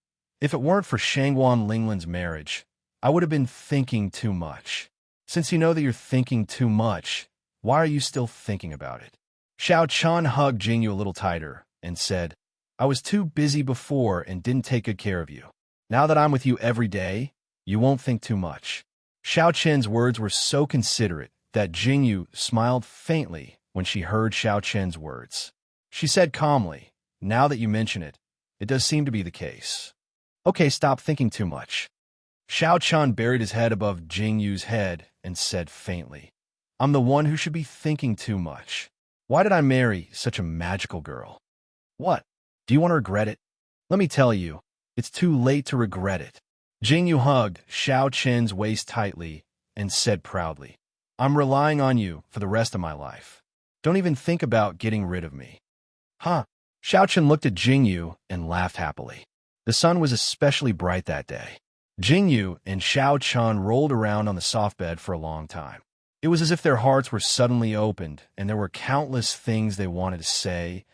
If it weren't for Shangguan Linglan's marriage, I would have been thinking too much. Since you know that you're thinking too much, why are you still thinking about it? Xiao Chun hugged Jingyu a little tighter and said, I was too busy before and didn't take good care of you. Now that I'm with you every day, you won't think too much. Xiao Chen's words were so considerate that Jingyu smiled faintly when she heard Xiao Chen's words. She said calmly, "Now that you mention it, it does seem to be the case. Okay, stop thinking too much." Xiao Chen buried his head above Jingyu's head and said faintly, "I'm the one who should be thinking too much. Why did I marry such a magical girl? What? Do you want to regret it? Let me tell you, it's too late to regret it." Jingyu hugged Xiao Chen's waist tightly and said proudly, "I'm relying on you for the rest of my life. Don't even think about getting rid of me." Huh? Xiao Chen looked at Jingyu and laughed happily. The sun was especially bright that day. Jingyu and Xiao Chen rolled around on the soft bed for a long time. It was as if their hearts were suddenly opened and there were countless things they wanted to say,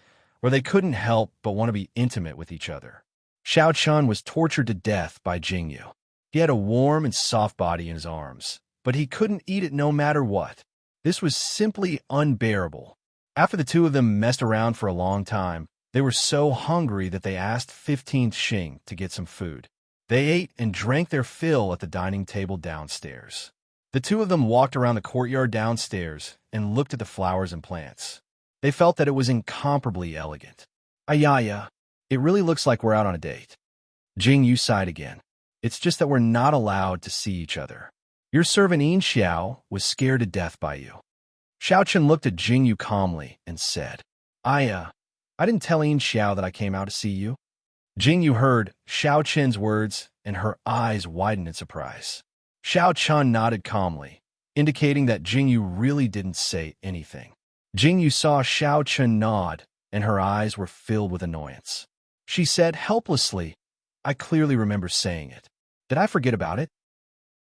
or they couldn't help but want to be intimate with each other. Xiao Chen was tortured to death by Jingyu. He had a warm and soft body in his arms, but he couldn't eat it no matter what. This was simply unbearable. After the two of them messed around for a long time, they were so hungry that they asked 15th Xing to get some food. They ate and drank their fill at the dining table downstairs. The two of them walked around the courtyard downstairs and looked at the flowers and plants. They felt that it was incomparably elegant. Ayaya, it really looks like we're out on a date. Jingyu sighed again. It's just that we're not allowed to see each other. Your servant Yin Xiao was scared to death by you. Xiao Chen looked at Jingyu calmly and said, I didn't tell Yin Xiao that I came out to see you." Jingyu heard Xiao Chen's words and her eyes widened in surprise. Xiao Chen nodded calmly, indicating that Jingyu really didn't say anything. Jingyu saw Xiao Chen nod, and her eyes were filled with annoyance. She said helplessly, "I clearly remember saying it. Did I forget about it?"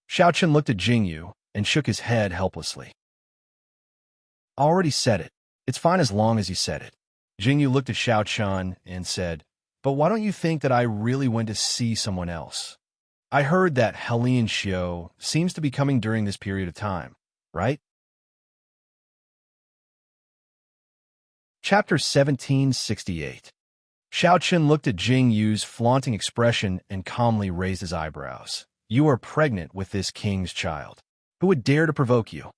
Xiao Chen looked at Jingyu and shook his head helplessly. "I already said it. It's fine as long as you said it." Jingyu looked at Xiao Chen and said, "But why don't you think that I really went to see someone else? I heard that Helian Xiu seems to be coming during this period of time, right?" Chapter 1768. Xiao Chen looked at Jingyu's flaunting expression and calmly raised his eyebrows. "You are pregnant with this king's child. Who would dare to provoke you?"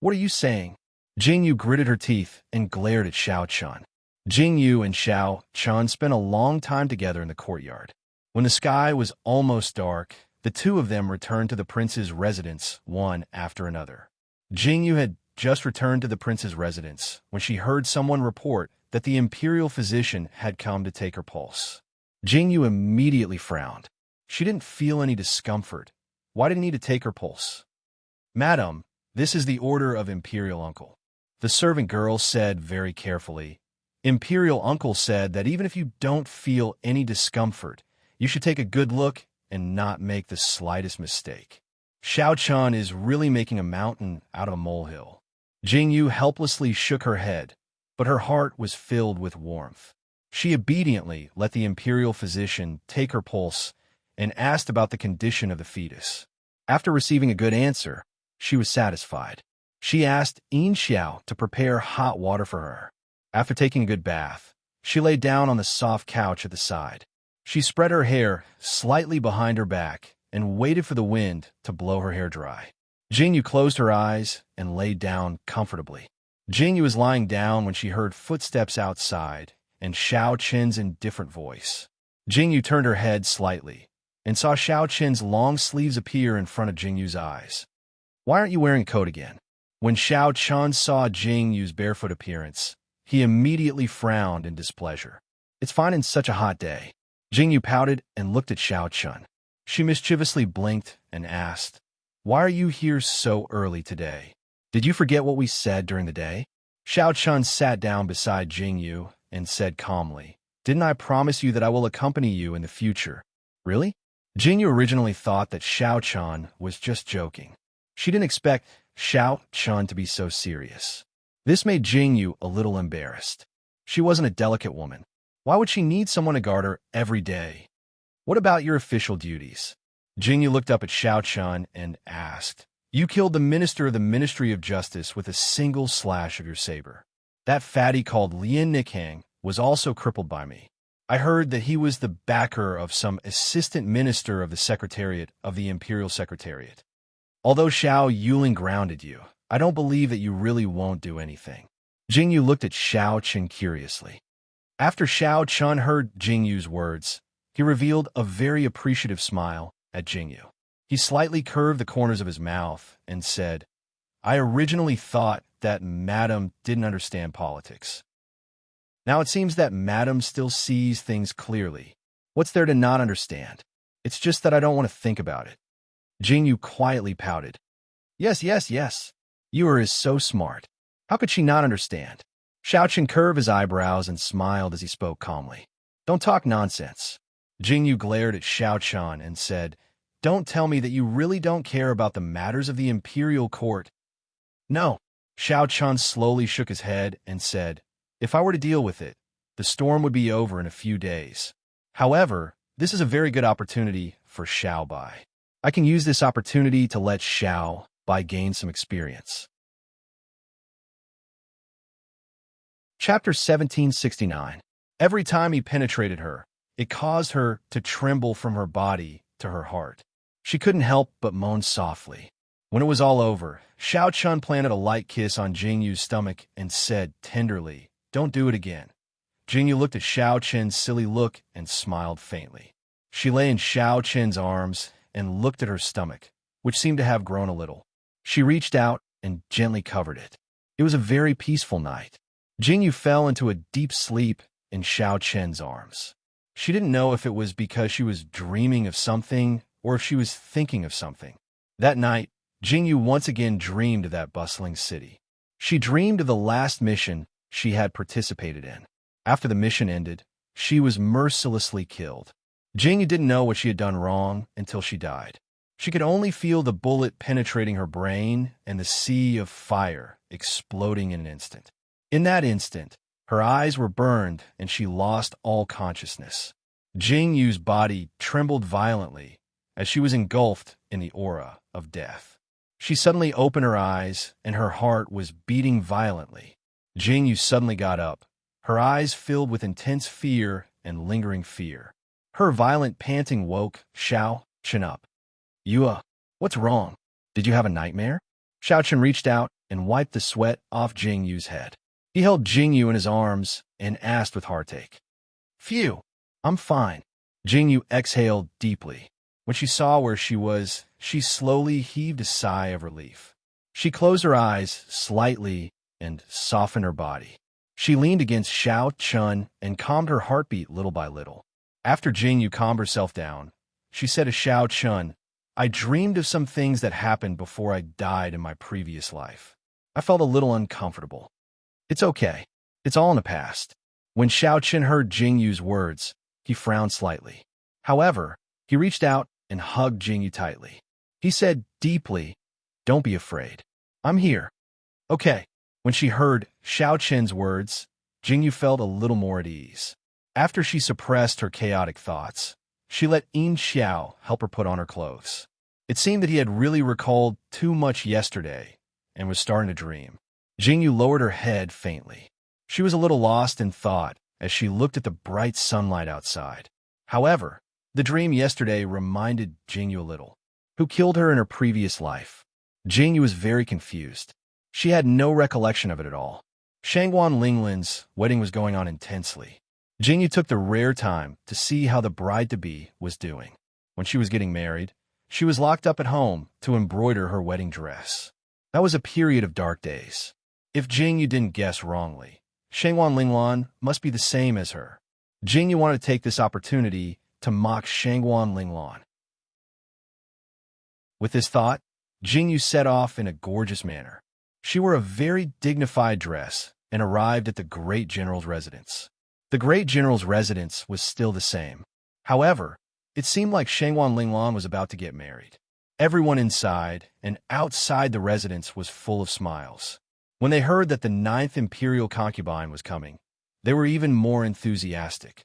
"What are you saying?" Jingyu gritted her teeth and glared at Xiao Chen. Jingyu and Xiao Chen spent a long time together in the courtyard. When the sky was almost dark, the two of them returned to the prince's residence one after another. Jingyu had just returned to the prince's residence when she heard someone report that the imperial physician had come to take her pulse. Jingyu immediately frowned. She didn't feel any discomfort. Why did he need to take her pulse? "Madam, this is the order of Imperial Uncle," the servant girl said very carefully. "Imperial Uncle said that even if you don't feel any discomfort, you should take a good look and not make the slightest mistake. Xiao Chen is really making a mountain out of a molehill." Jingyu helplessly shook her head, but her heart was filled with warmth. She obediently let the imperial physician take her pulse and asked about the condition of the fetus. After receiving a good answer, she was satisfied. She asked Yin Xiao to prepare hot water for her. After taking a good bath, she lay down on the soft couch at the side. She spread her hair slightly behind her back and waited for the wind to blow her hair dry. Jingyu closed her eyes and lay down comfortably. Jingyu was lying down when she heard footsteps outside and Xiao Chen's indifferent voice. Jingyu turned her head slightly and saw Xiao Chen's long sleeves appear in front of Jingyu's eyes. "Why aren't you wearing a coat again?" When Xiao Chen saw Jingyu's barefoot appearance, he immediately frowned in displeasure. "It's fine in such a hot day." Jingyu pouted and looked at Xiao Chen. She mischievously blinked and asked, "Why are you here so early today? Did you forget what we said during the day?" Xiao Chen sat down beside Jingyu and said calmly, "Didn't I promise you that I will accompany you in the future?" "Really?" Jingyu originally thought that Xiao Chen was just joking. She didn't expect Xiao Chen to be so serious. This made Jingyu a little embarrassed. She wasn't a delicate woman. Why would she need someone to guard her every day? "What about your official duties?" Jingyu looked up at Xiao Chen and asked, "You killed the minister of the Ministry of Justice with a single slash of your saber. That fatty called Lian Nikhang was also crippled by me. I heard that he was the backer of some assistant minister of the Secretariat of the Imperial Secretariat." Although Xiao Yuling grounded you, I don't believe that you really won't do anything. Jingyu looked at Xiao Chen curiously. After Xiao Chen heard Jingyu's words, he revealed a very appreciative smile at Jingyu. He slightly curved the corners of his mouth and said, I originally thought that Madam didn't understand politics. Now it seems that Madam still sees things clearly. What's there to not understand? It's just that I don't want to think about it. Jingyu quietly pouted. Yes. Yura is so smart. How could she not understand? Xiao Chen curved his eyebrows and smiled as he spoke calmly. Don't talk nonsense. Jingyu glared at Xiao Chen and said, Don't tell me that you really don't care about the matters of the imperial court. No. Xiao Chen slowly shook his head and said, If I were to deal with it, the storm would be over in a few days. However, this is a very good opportunity for Xiao Bai. I can use this opportunity to let Xiao Bai gain some experience. Chapter 1769. Every time he penetrated her, it caused her to tremble from her body to her heart. She couldn't help but moan softly. When it was all over, Xiao Chen planted a light kiss on Jingyu's stomach and said tenderly, Don't do it again. Jingyu looked at Xiao Chen's silly look and smiled faintly. She lay in Xiao Chen's arms and looked at her stomach, which seemed to have grown a little. She reached out and gently covered it. It was a very peaceful night. Jingyu fell into a deep sleep in Xiao Chen's arms. She didn't know if it was because she was dreaming of something or if she was thinking of something. That night, Jingyu once again dreamed of that bustling city. She dreamed of the last mission she had participated in. After the mission ended, she was mercilessly killed. Jingyu didn't know what she had done wrong until she died. She could only feel the bullet penetrating her brain and the sea of fire exploding in an instant. In that instant, her eyes were burned and she lost all consciousness. Jingyu's body trembled violently as she was engulfed in the aura of death. She suddenly opened her eyes and her heart was beating violently. Jingyu suddenly got up, her eyes filled with intense fear and lingering fear. Her violent panting woke Xiao Chen up. Yua, what's wrong? Did you have a nightmare? Xiao Chen reached out and wiped the sweat off Jingyu's head. He held Jingyu in his arms and asked with heartache. Phew, I'm fine. Jingyu exhaled deeply. When she saw where she was, she slowly heaved a sigh of relief. She closed her eyes slightly and softened her body. She leaned against Xiao Chen and calmed her heartbeat little by little. After Jingyu calmed herself down, she said to Xiao Chen, I dreamed of some things that happened before I died in my previous life. I felt a little uncomfortable. It's okay. It's all in the past. When Xiao Chen heard Jingyu's words, he frowned slightly. However, he reached out and hugged Jingyu tightly. He said deeply, Don't be afraid. I'm here. Okay. When she heard Xiao Chen's words, Jingyu felt a little more at ease. After she suppressed her chaotic thoughts, she let Yin Xiao help her put on her clothes. It seemed that he had really recalled too much yesterday and was starting to dream. Jingyu lowered her head faintly. She was a little lost in thought as she looked at the bright sunlight outside. However, the dream yesterday reminded Jingyu a little. Who killed her in her previous life? Jingyu was very confused. She had no recollection of it at all. Shangguan Linglin's wedding was going on intensely. Jingyu took the rare time to see how the bride-to-be was doing. When she was getting married, she was locked up at home to embroider her wedding dress. That was a period of dark days. If Jingyu didn't guess wrongly, Shangguan Linglan must be the same as her. Jingyu wanted to take this opportunity to mock Shangguan Linglan. With this thought, Jingyu set off in a gorgeous manner. She wore a very dignified dress and arrived at the Great General's residence. The Great General's residence was still the same. However, it seemed like Shangguan Linglan was about to get married. Everyone inside and outside the residence was full of smiles. When they heard that the 9th Imperial concubine was coming, they were even more enthusiastic.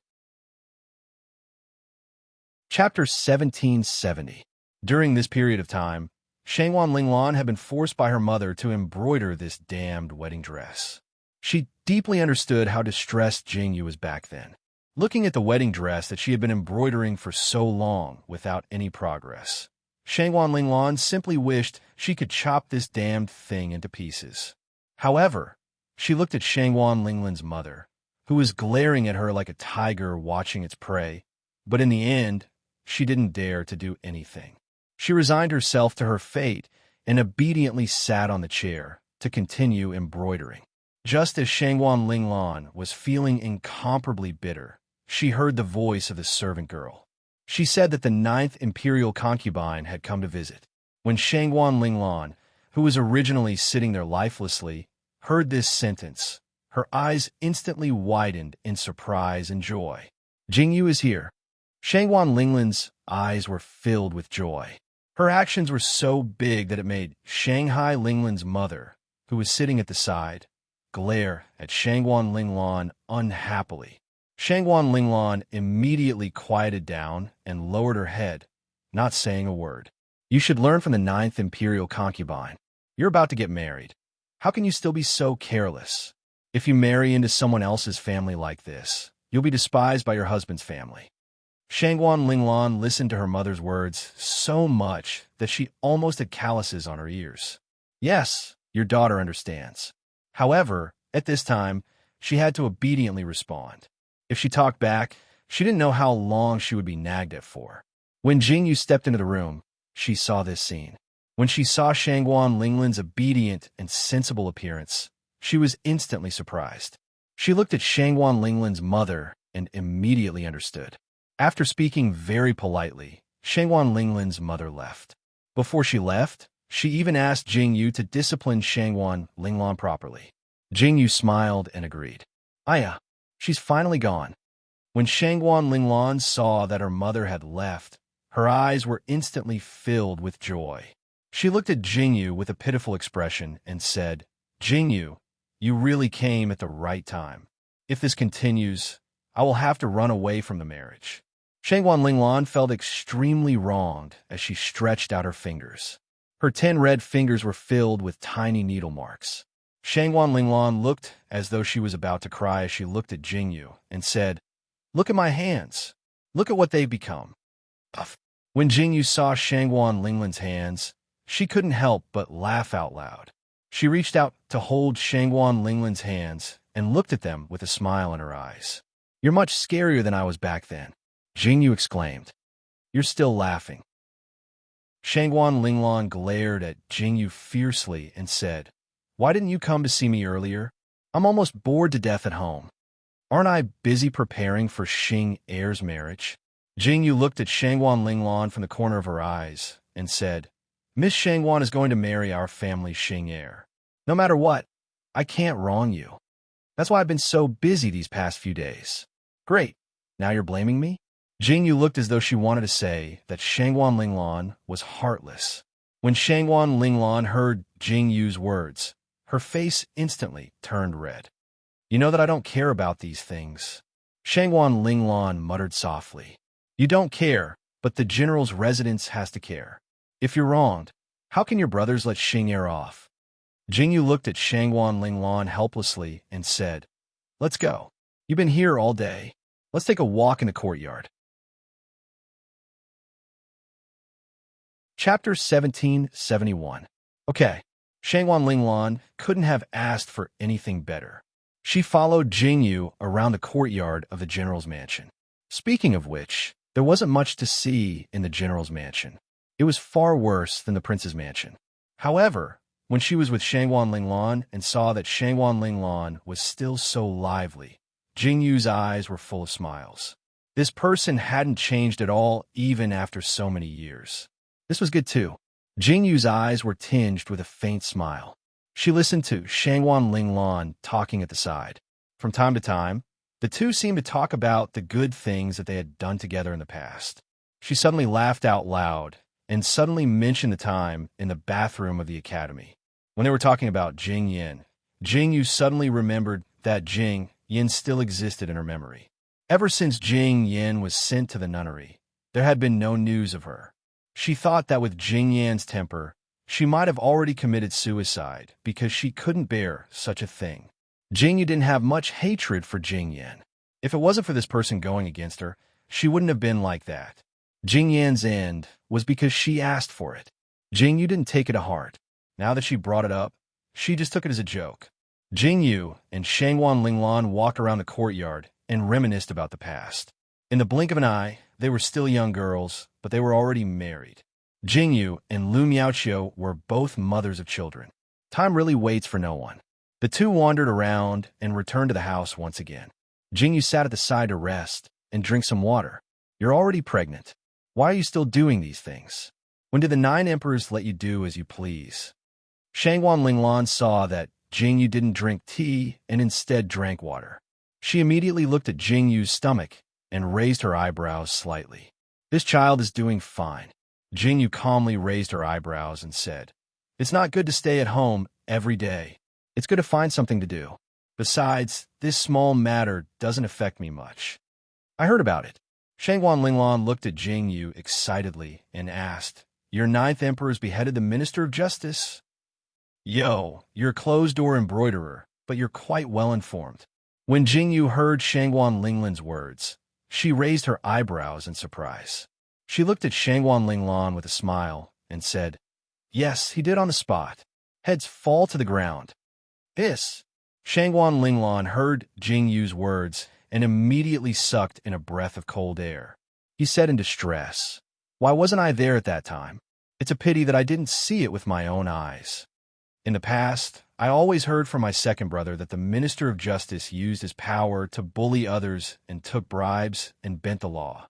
Chapter 1770. During this period of time, Shangguan Linglan had been forced by her mother to embroider this damned wedding dress. She deeply understood how distressed Jingyu was back then. Looking at the wedding dress that she had been embroidering for so long without any progress, Shangwan Linglan simply wished she could chop this damned thing into pieces. However, she looked at Shangwan Linglan's mother, who was glaring at her like a tiger watching its prey, but in the end, she didn't dare to do anything. She resigned herself to her fate and obediently sat on the chair to continue embroidering. Just as Shangwan Linglan was feeling incomparably bitter, she heard the voice of the servant girl. She said that the 9th imperial concubine had come to visit. When Shangwan Linglan, who was originally sitting there lifelessly, heard this sentence, her eyes instantly widened in surprise and joy. Jingyu is here. Shangwan Linglan's eyes were filled with joy. Her actions were so big that it made Shanghai Linglan's mother, who was sitting at the side, glare at Shangwan Linglan unhappily. Shangwan Linglan immediately quieted down and lowered her head, not saying a word. You should learn from the 9th imperial concubine. You're about to get married. How can you still be so careless? If you marry into someone else's family like this, you'll be despised by your husband's family. Shangwan Linglan listened to her mother's words so much that she almost had calluses on her ears. Yes, your daughter understands. However, at this time, she had to obediently respond. If she talked back, she didn't know how long she would be nagged at for. When Jingyu stepped into the room, she saw this scene. When she saw Shangwan Linglan's obedient and sensible appearance, she was instantly surprised. She looked at Shangwan Linglan's mother and immediately understood. After speaking very politely, Shangwan Linglan's mother left. Before she left, she even asked Jingyu to discipline Shangwan Linglan properly. Jingyu smiled and agreed. Aya, she's finally gone. When Shangwan Linglan saw that her mother had left, her eyes were instantly filled with joy. She looked at Jingyu with a pitiful expression and said, Jingyu, you really came at the right time. If this continues, I will have to run away from the marriage. Shangwan Linglan felt extremely wronged as she stretched out her fingers. Her 10 red fingers were filled with tiny needle marks. Shangwan Linglan looked as though she was about to cry as she looked at Jingyu and said, Look at my hands. Look at what they've become. Puff. When Jingyu saw Shangwan Linglan's hands, she couldn't help but laugh out loud. She reached out to hold Shangwan Linglan's hands and looked at them with a smile in her eyes. You're much scarier than I was back then, Jingyu exclaimed. You're still laughing. Shangwan Linglan glared at Jingyu fiercely and said, Why didn't you come to see me earlier? I'm almost bored to death at home. Aren't I busy preparing for Xing Heir's marriage? Jingyu looked at Shangwan Linglan from the corner of her eyes and said, Miss Shangwan is going to marry our family's Xing Heir. No matter what, I can't wrong you. That's why I've been so busy these past few days. Great. Now you're blaming me? Jingyu looked as though she wanted to say that Shangwan Linglan was heartless. When Shangwan Linglan heard Jingyu's words, her face instantly turned red. You know that I don't care about these things. Shangwan Linglan muttered softly. You don't care, but the general's residence has to care. If you're wronged, how can your brothers let Xing Heir off? Jingyu looked at Shangwan Linglan helplessly and said, Let's go. You've been here all day. Let's take a walk in the courtyard. Chapter 1771. Okay, Shangwan Linglan couldn't have asked for anything better. She followed Jingyu around the courtyard of the general's mansion. Speaking of which, there wasn't much to see in the general's mansion. It was far worse than the prince's mansion. However, when she was with Shangwan Linglan and saw that Shangwan Linglan was still so lively, Jingyu's eyes were full of smiles. This person hadn't changed at all even after so many years. This was good too. Jingyu's eyes were tinged with a faint smile. She listened to Shangwan Linglan talking at the side. From time to time, the two seemed to talk about the good things that they had done together in the past. She suddenly laughed out loud and suddenly mentioned the time in the bathroom of the academy. When they were talking about Jing Yin, Jingyu suddenly remembered that Jing Yin still existed in her memory. Ever since Jing Yin was sent to the nunnery, there had been no news of her. She thought that with Jing Yan's temper, she might have already committed suicide because she couldn't bear such a thing. Jingyu didn't have much hatred for Jing Yan. If it wasn't for this person going against her, she wouldn't have been like that. Jing Yan's end was because she asked for it. Jing Yu didn't take it to heart. Now that she brought it up, she just took it as a joke. Jing Yu and Shangwan Linglan walked around the courtyard and reminisced about the past. In the blink of an eye, they were still young girls, but they were already married. Jing Yu and Lu Miaoqiu were both mothers of children. Time really waits for no one. The two wandered around and returned to the house once again. Jing Yu sat at the side to rest and drink some water. You're already pregnant. Why are you still doing these things? When did the 9 emperors let you do as you please? Shangwan Linglan saw that Jing Yu didn't drink tea and instead drank water. She immediately looked at Jing Yu's stomach and raised her eyebrows slightly. This child is doing fine. Jing Yu calmly raised her eyebrows and said, It's not good to stay at home every day. It's good to find something to do. Besides, this small matter doesn't affect me much. I heard about it. Shangwan Linglan looked at Jing Yu excitedly and asked, Your 9th emperor's beheaded the Minister of Justice? Yo, you're a closed-door embroiderer, but you're quite well-informed. When Jing Yu heard Shangwan Linglan's words, she raised her eyebrows in surprise. She looked at Shangwan Linglan with a smile and said, Yes, he did on the spot. Heads fall to the ground. This. Shangwan Linglan heard Jing Yu's words and immediately sucked in a breath of cold air. He said in distress, Why wasn't I there at that time? It's a pity that I didn't see it with my own eyes. In the past, I always heard from my second brother that the Minister of Justice used his power to bully others and took bribes and bent the law.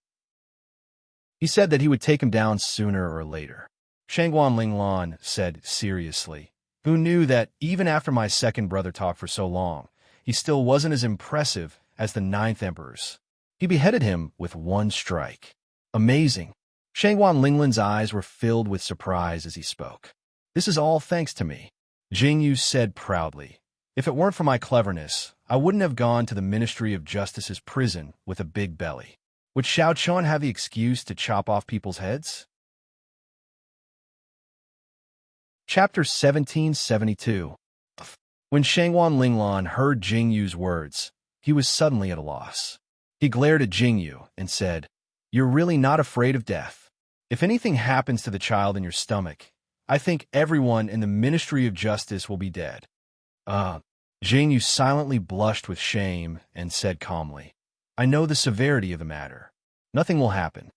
He said that he would take him down sooner or later. Shangwan Linglan said seriously, Who knew that even after my second brother talked for so long, he still wasn't as impressive as the 9th emperors. He beheaded him with one strike. Amazing. Shangwan Linglan's eyes were filled with surprise as he spoke. This is all thanks to me. Jing Yu said proudly, If it weren't for my cleverness, I wouldn't have gone to the Ministry of Justice's prison with a big belly. Would Xiao Chuan have the excuse to chop off people's heads? Chapter 1772. When Shangwan Linglan heard Jing Yu's words, he was suddenly at a loss. He glared at Jing Yu and said, You're really not afraid of death. If anything happens to the child in your stomach, I think everyone in the Ministry of Justice will be dead. Jing Yu silently blushed with shame and said calmly, I know the severity of the matter. Nothing will happen.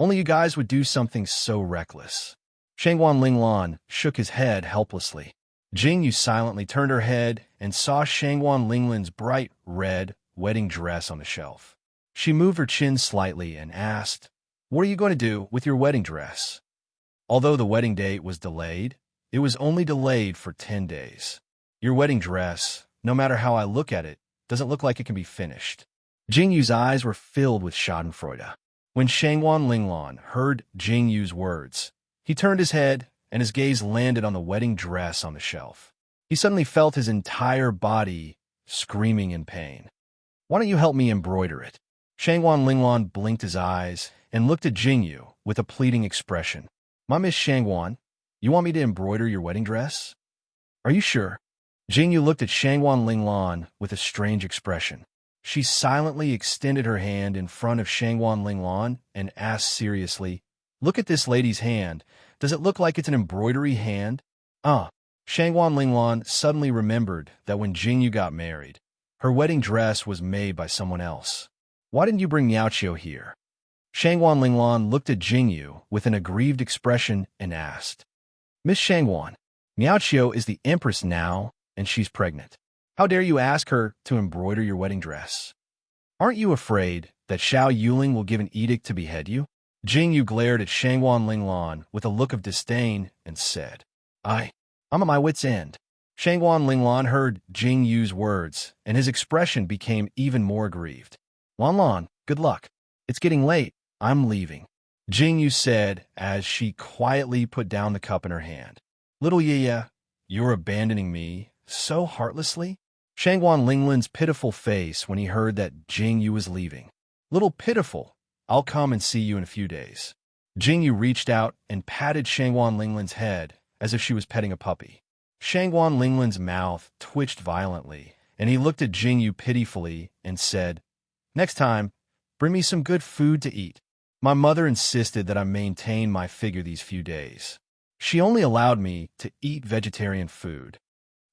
Only you guys would do something so reckless. Shangwan Linglan shook his head helplessly. Jing Yu silently turned her head and saw Shangwan Linglan's bright red wedding dress on the shelf. She moved her chin slightly and asked, What are you going to do with your wedding dress? Although the wedding date was delayed, it was only delayed for 10 days. Your wedding dress, no matter how I look at it, doesn't look like it can be finished. Jing Yu's eyes were filled with schadenfreude. When Shangwan Linglan heard Jing Yu's words, he turned his head and his gaze landed on the wedding dress on the shelf. He suddenly felt his entire body screaming in pain. Why don't you help me embroider it? Shangwan Linglan blinked his eyes and looked at Jing Yu with a pleading expression. My Miss Shangwan, you want me to embroider your wedding dress? Are you sure? Jing Yu looked at Shangwan Linglan with a strange expression. She silently extended her hand in front of Shangwan Linglan and asked seriously, Look at this lady's hand. Does it look like it's an embroidery hand? Shangwan Linglan suddenly remembered that when Jing Yu got married, her wedding dress was made by someone else. Why didn't you bring Miaoqiu here? Shangwan Linglan looked at Jing Yu with an aggrieved expression and asked, Miss Shangwan, Miaoqiu is the empress now, and she's pregnant. How dare you ask her to embroider your wedding dress? Aren't you afraid that Xiao Yuling will give an edict to behead you? Jing Yu glared at Shangwan Linglan with a look of disdain and said, I'm at my wit's end. Shangwan Linglan heard Jing Yu's words, and his expression became even more aggrieved. Lanlan, good luck. It's getting late. I'm leaving. Jing Yu said as she quietly put down the cup in her hand. Little Ye, you're abandoning me so heartlessly? Shangwan Linglan's pitiful face when he heard that Jing Yu was leaving. Little pitiful, I'll come and see you in a few days. Jing Yu reached out and patted Shangwan Linglan's head as if she was petting a puppy. Shangwan Linglan's mouth twitched violently, and he looked at Jing Yu pitifully and said, Next time, bring me some good food to eat. My mother insisted that I maintain my figure these few days. She only allowed me to eat vegetarian food.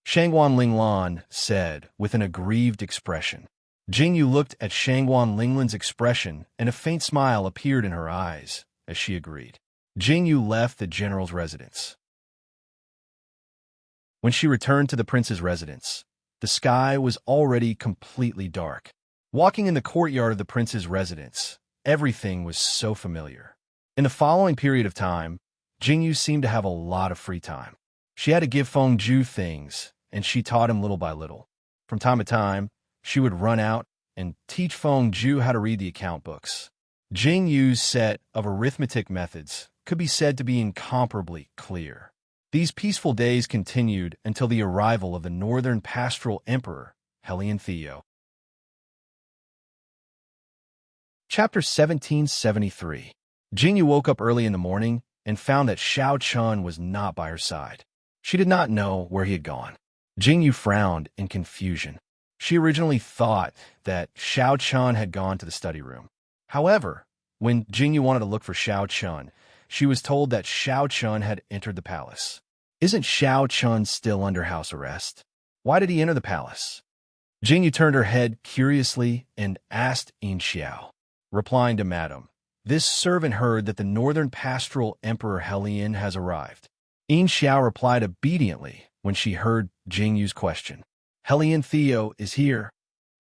Shangguan Linglan said with an aggrieved expression. Jingyu looked at Shangguan Linglan's expression, and a faint smile appeared in her eyes as she agreed. Jingyu left the general's residence. When she returned to the prince's residence, the sky was already completely dark. Walking in the courtyard of the prince's residence, everything was so familiar. In the following period of time, Jingyu seemed to have a lot of free time. She had to give Feng Zhu things, and she taught him little by little. From time to time, she would run out and teach Feng Zhu how to read the account books. Jingyu's set of arithmetic methods could be said to be incomparably clear. These peaceful days continued until the arrival of the Northern Pastoral Emperor, Hellion Theo. Chapter 1773. Jingyu woke up early in the morning and found that Xiao Chun was not by her side. She did not know where he had gone. Jingyu frowned in confusion. She originally thought that Xiao Chun had gone to the study room. However, when Jingyu wanted to look for Xiao Chun, she was told that Xiao Chun had entered the palace. Isn't Xiao Chun still under house arrest? Why did he enter the palace? Jingyu turned her head curiously and asked Yin Xiao. Replying to Madam, this servant heard that the Northern Pastoral Emperor Hellion has arrived. Yin Xiao replied obediently when she heard Jingyu's question. Hellion Theo is here.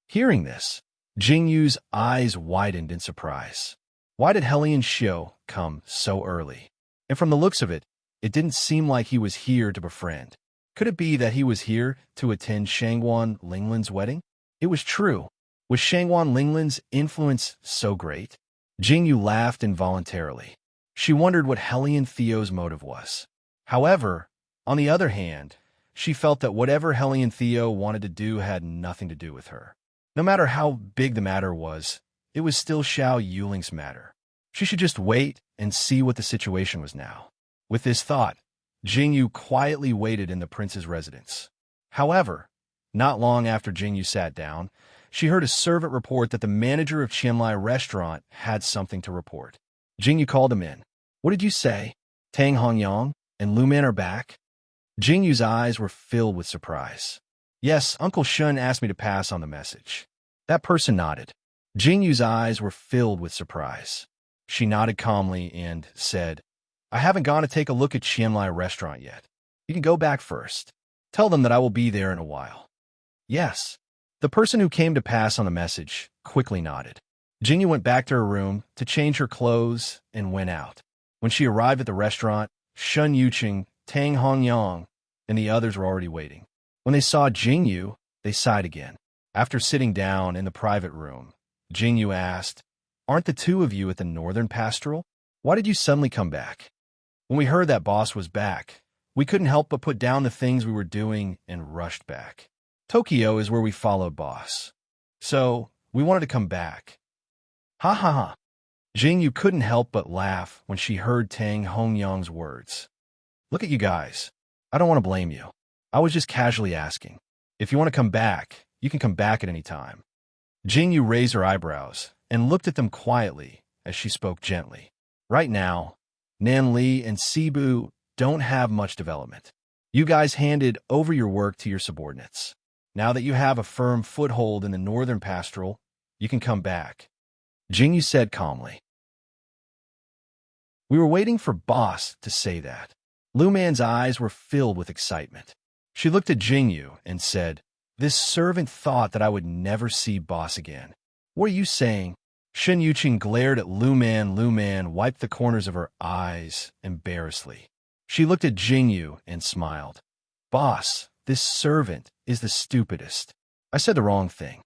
Hearing this, Jingyu's eyes widened in surprise. Why did Hellion Xiao come so early? And from the looks of it, it didn't seem like he was here to befriend. Could it be that he was here to attend Shangguan Linglan's wedding? It was true. Was Shangguan Linglan's influence so great? Jingyu laughed involuntarily. She wondered what Hellion Theo's motive was. However, on the other hand, she felt that whatever Hellion Theo wanted to do had nothing to do with her. No matter how big the matter was, it was still Xiao Yuling's matter. She should just wait and see what the situation was now. With this thought, Jingyu quietly waited in the prince's residence. However, not long after Jingyu sat down, she heard a servant report that the manager of Qianlai restaurant had something to report. Jingyu called him in. What did you say? Tang Hongyang and Lu Man are back? Jingyu's eyes were filled with surprise. Yes, Uncle Shun asked me to pass on the message. That person nodded. Jingyu's eyes were filled with surprise. She nodded calmly and said, I haven't gone to take a look at Qianlai restaurant yet. You can go back first. Tell them that I will be there in a while. Yes. The person who came to pass on the message quickly nodded. Jingyu went back to her room to change her clothes and went out. When she arrived at the restaurant, Shun Yuqing, Tang Hongyang, and the others were already waiting. When they saw Jingyu, they sighed again. After sitting down in the private room, Jingyu asked, Aren't the two of you at the Northern Pastoral? Why did you suddenly come back? When we heard that boss was back, we couldn't help but put down the things we were doing and rushed back. Tokyo is where we followed boss. So, we wanted to come back. Ha ha ha. Jingyu couldn't help but laugh when she heard Tang Hongyang's words. Look at you guys. I don't want to blame you. I was just casually asking. If you want to come back, you can come back at any time. Jingyu raised her eyebrows and looked at them quietly as she spoke gently. Right now, Nanli and Sibu don't have much development. You guys handed over your work to your subordinates. Now that you have a firm foothold in the Northern Pastoral, you can come back. Jingyu said calmly. We were waiting for boss to say that. Lu Man's eyes were filled with excitement. She looked at Jingyu and said, This servant thought that I would never see boss again. What are you saying? Shen Yuqing glared at Lu Man. Lu Man wiped the corners of her eyes embarrassedly. She looked at Jingyu and smiled. Boss, this servant is the stupidest. I said the wrong thing.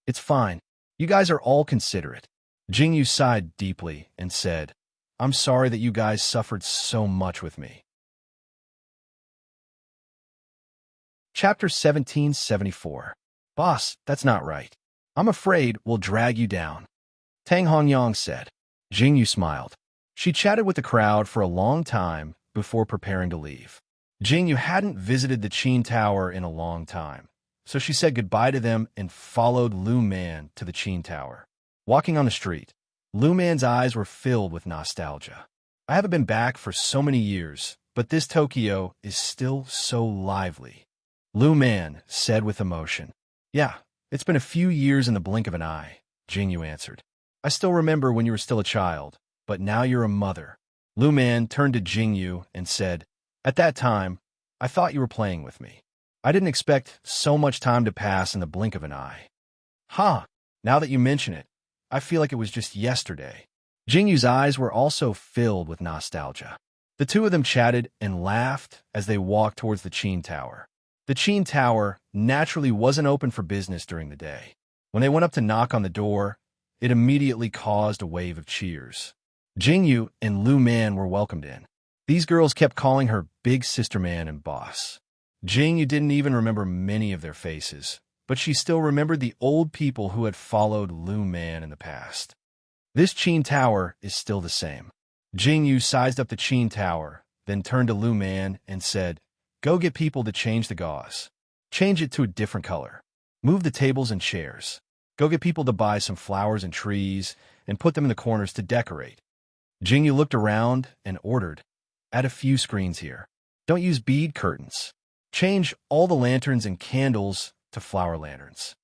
It's fine. You guys are all considerate. Jingyu sighed deeply and said, I'm sorry that you guys suffered so much with me. Chapter 1774. Boss, that's not right. I'm afraid we'll drag you down. Tang Hongyang said. Jingyu smiled. She chatted with the crowd for a long time before preparing to leave. Jingyu hadn't visited the Qin Tower in a long time, so she said goodbye to them and followed Lu Man to the Qin Tower. Walking on the street, Lu Man's eyes were filled with nostalgia. I haven't been back for so many years, but this Tokyo is still so lively. Lu Man said with emotion. Yeah, it's been a few years in the blink of an eye, Jingyu answered. I still remember when you were still a child, but now you're a mother. Lu Man turned to Jingyu and said, at that time, I thought you were playing with me. I didn't expect so much time to pass in the blink of an eye. Huh, now that you mention it, I feel like it was just yesterday. Jingyu's eyes were also filled with nostalgia. The two of them chatted and laughed as they walked towards the Qin Tower. The Qin Tower naturally wasn't open for business during the day. When they went up to knock on the door, it immediately caused a wave of cheers. Jingyu and Lu Man were welcomed in. These girls kept calling her Big Sister Man and Boss. Jingyu didn't even remember many of their faces, but she still remembered the old people who had followed Lu Man in the past. This Qin Tower is still the same. Jingyu sized up the Qin Tower, then turned to Lu Man and said, go get people to change the gauze. Change it to a different color. Move the tables and chairs. Go get people to buy some flowers and trees and put them in the corners to decorate. Jingyu looked around and ordered, add a few screens here. Don't use bead curtains. Change all the lanterns and candles to flower lanterns.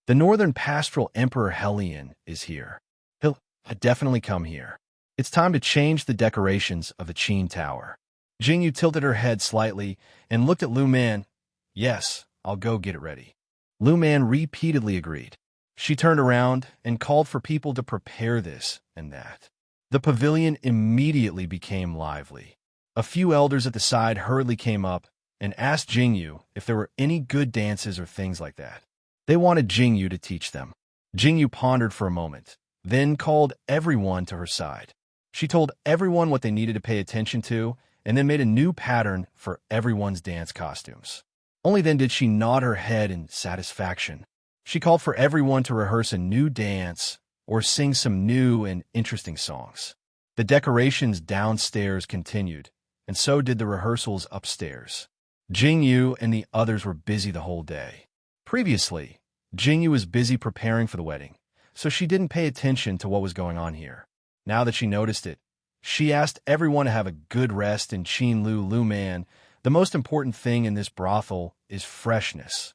The Northern Pastoral Emperor Hellion is here. He'll definitely come here. It's time to change the decorations of the Qin Tower. Jingyu tilted her head slightly and looked at Lu Man. Yes, I'll go get it ready. Lu Man repeatedly agreed. She turned around and called for people to prepare this and that. The pavilion immediately became lively. A few elders at the side hurriedly came up and asked Jingyu if there were any good dances or things like that. They wanted Jingyu to teach them. Jingyu pondered for a moment, then called everyone to her side. She told everyone what they needed to pay attention to, and then made a new pattern for everyone's dance costumes. Only then did she nod her head in satisfaction. She called for everyone to rehearse a new dance or sing some new and interesting songs. The decorations downstairs continued, and so did the rehearsals upstairs. Jingyu and the others were busy the whole day. Previously, Jingyu was busy preparing for the wedding, so she didn't pay attention to what was going on here. Now that she noticed it, she asked everyone to have a good rest in Qin Lu Man. The most important thing in this brothel is freshness.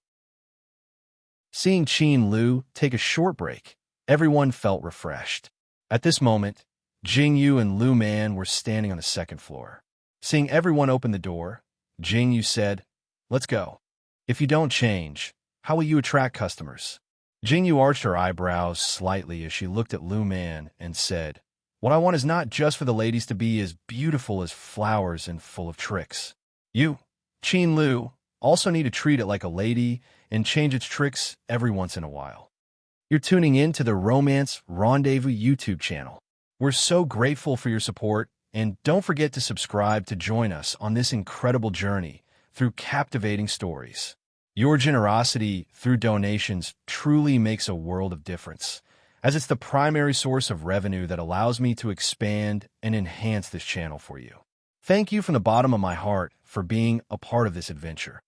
Seeing Qin Lu take a short break, everyone felt refreshed. At this moment, Jingyu and Lu Man were standing on the second floor. Seeing everyone open the door, Jingyu said, let's go. If you don't change, how will you attract customers? Jingyu arched her eyebrows slightly as she looked at Lu Man and said, what I want is not just for the ladies to be as beautiful as flowers and full of tricks. You, Qin Lu, also need to treat it like a lady and change its tricks every once in a while. You're tuning in to the Romance Rendezvous YouTube channel. We're so grateful for your support, and don't forget to subscribe to join us on this incredible journey through captivating stories. Your generosity through donations truly makes a world of difference, as it's the primary source of revenue that allows me to expand and enhance this channel for you. Thank you from the bottom of my heart for being a part of this adventure.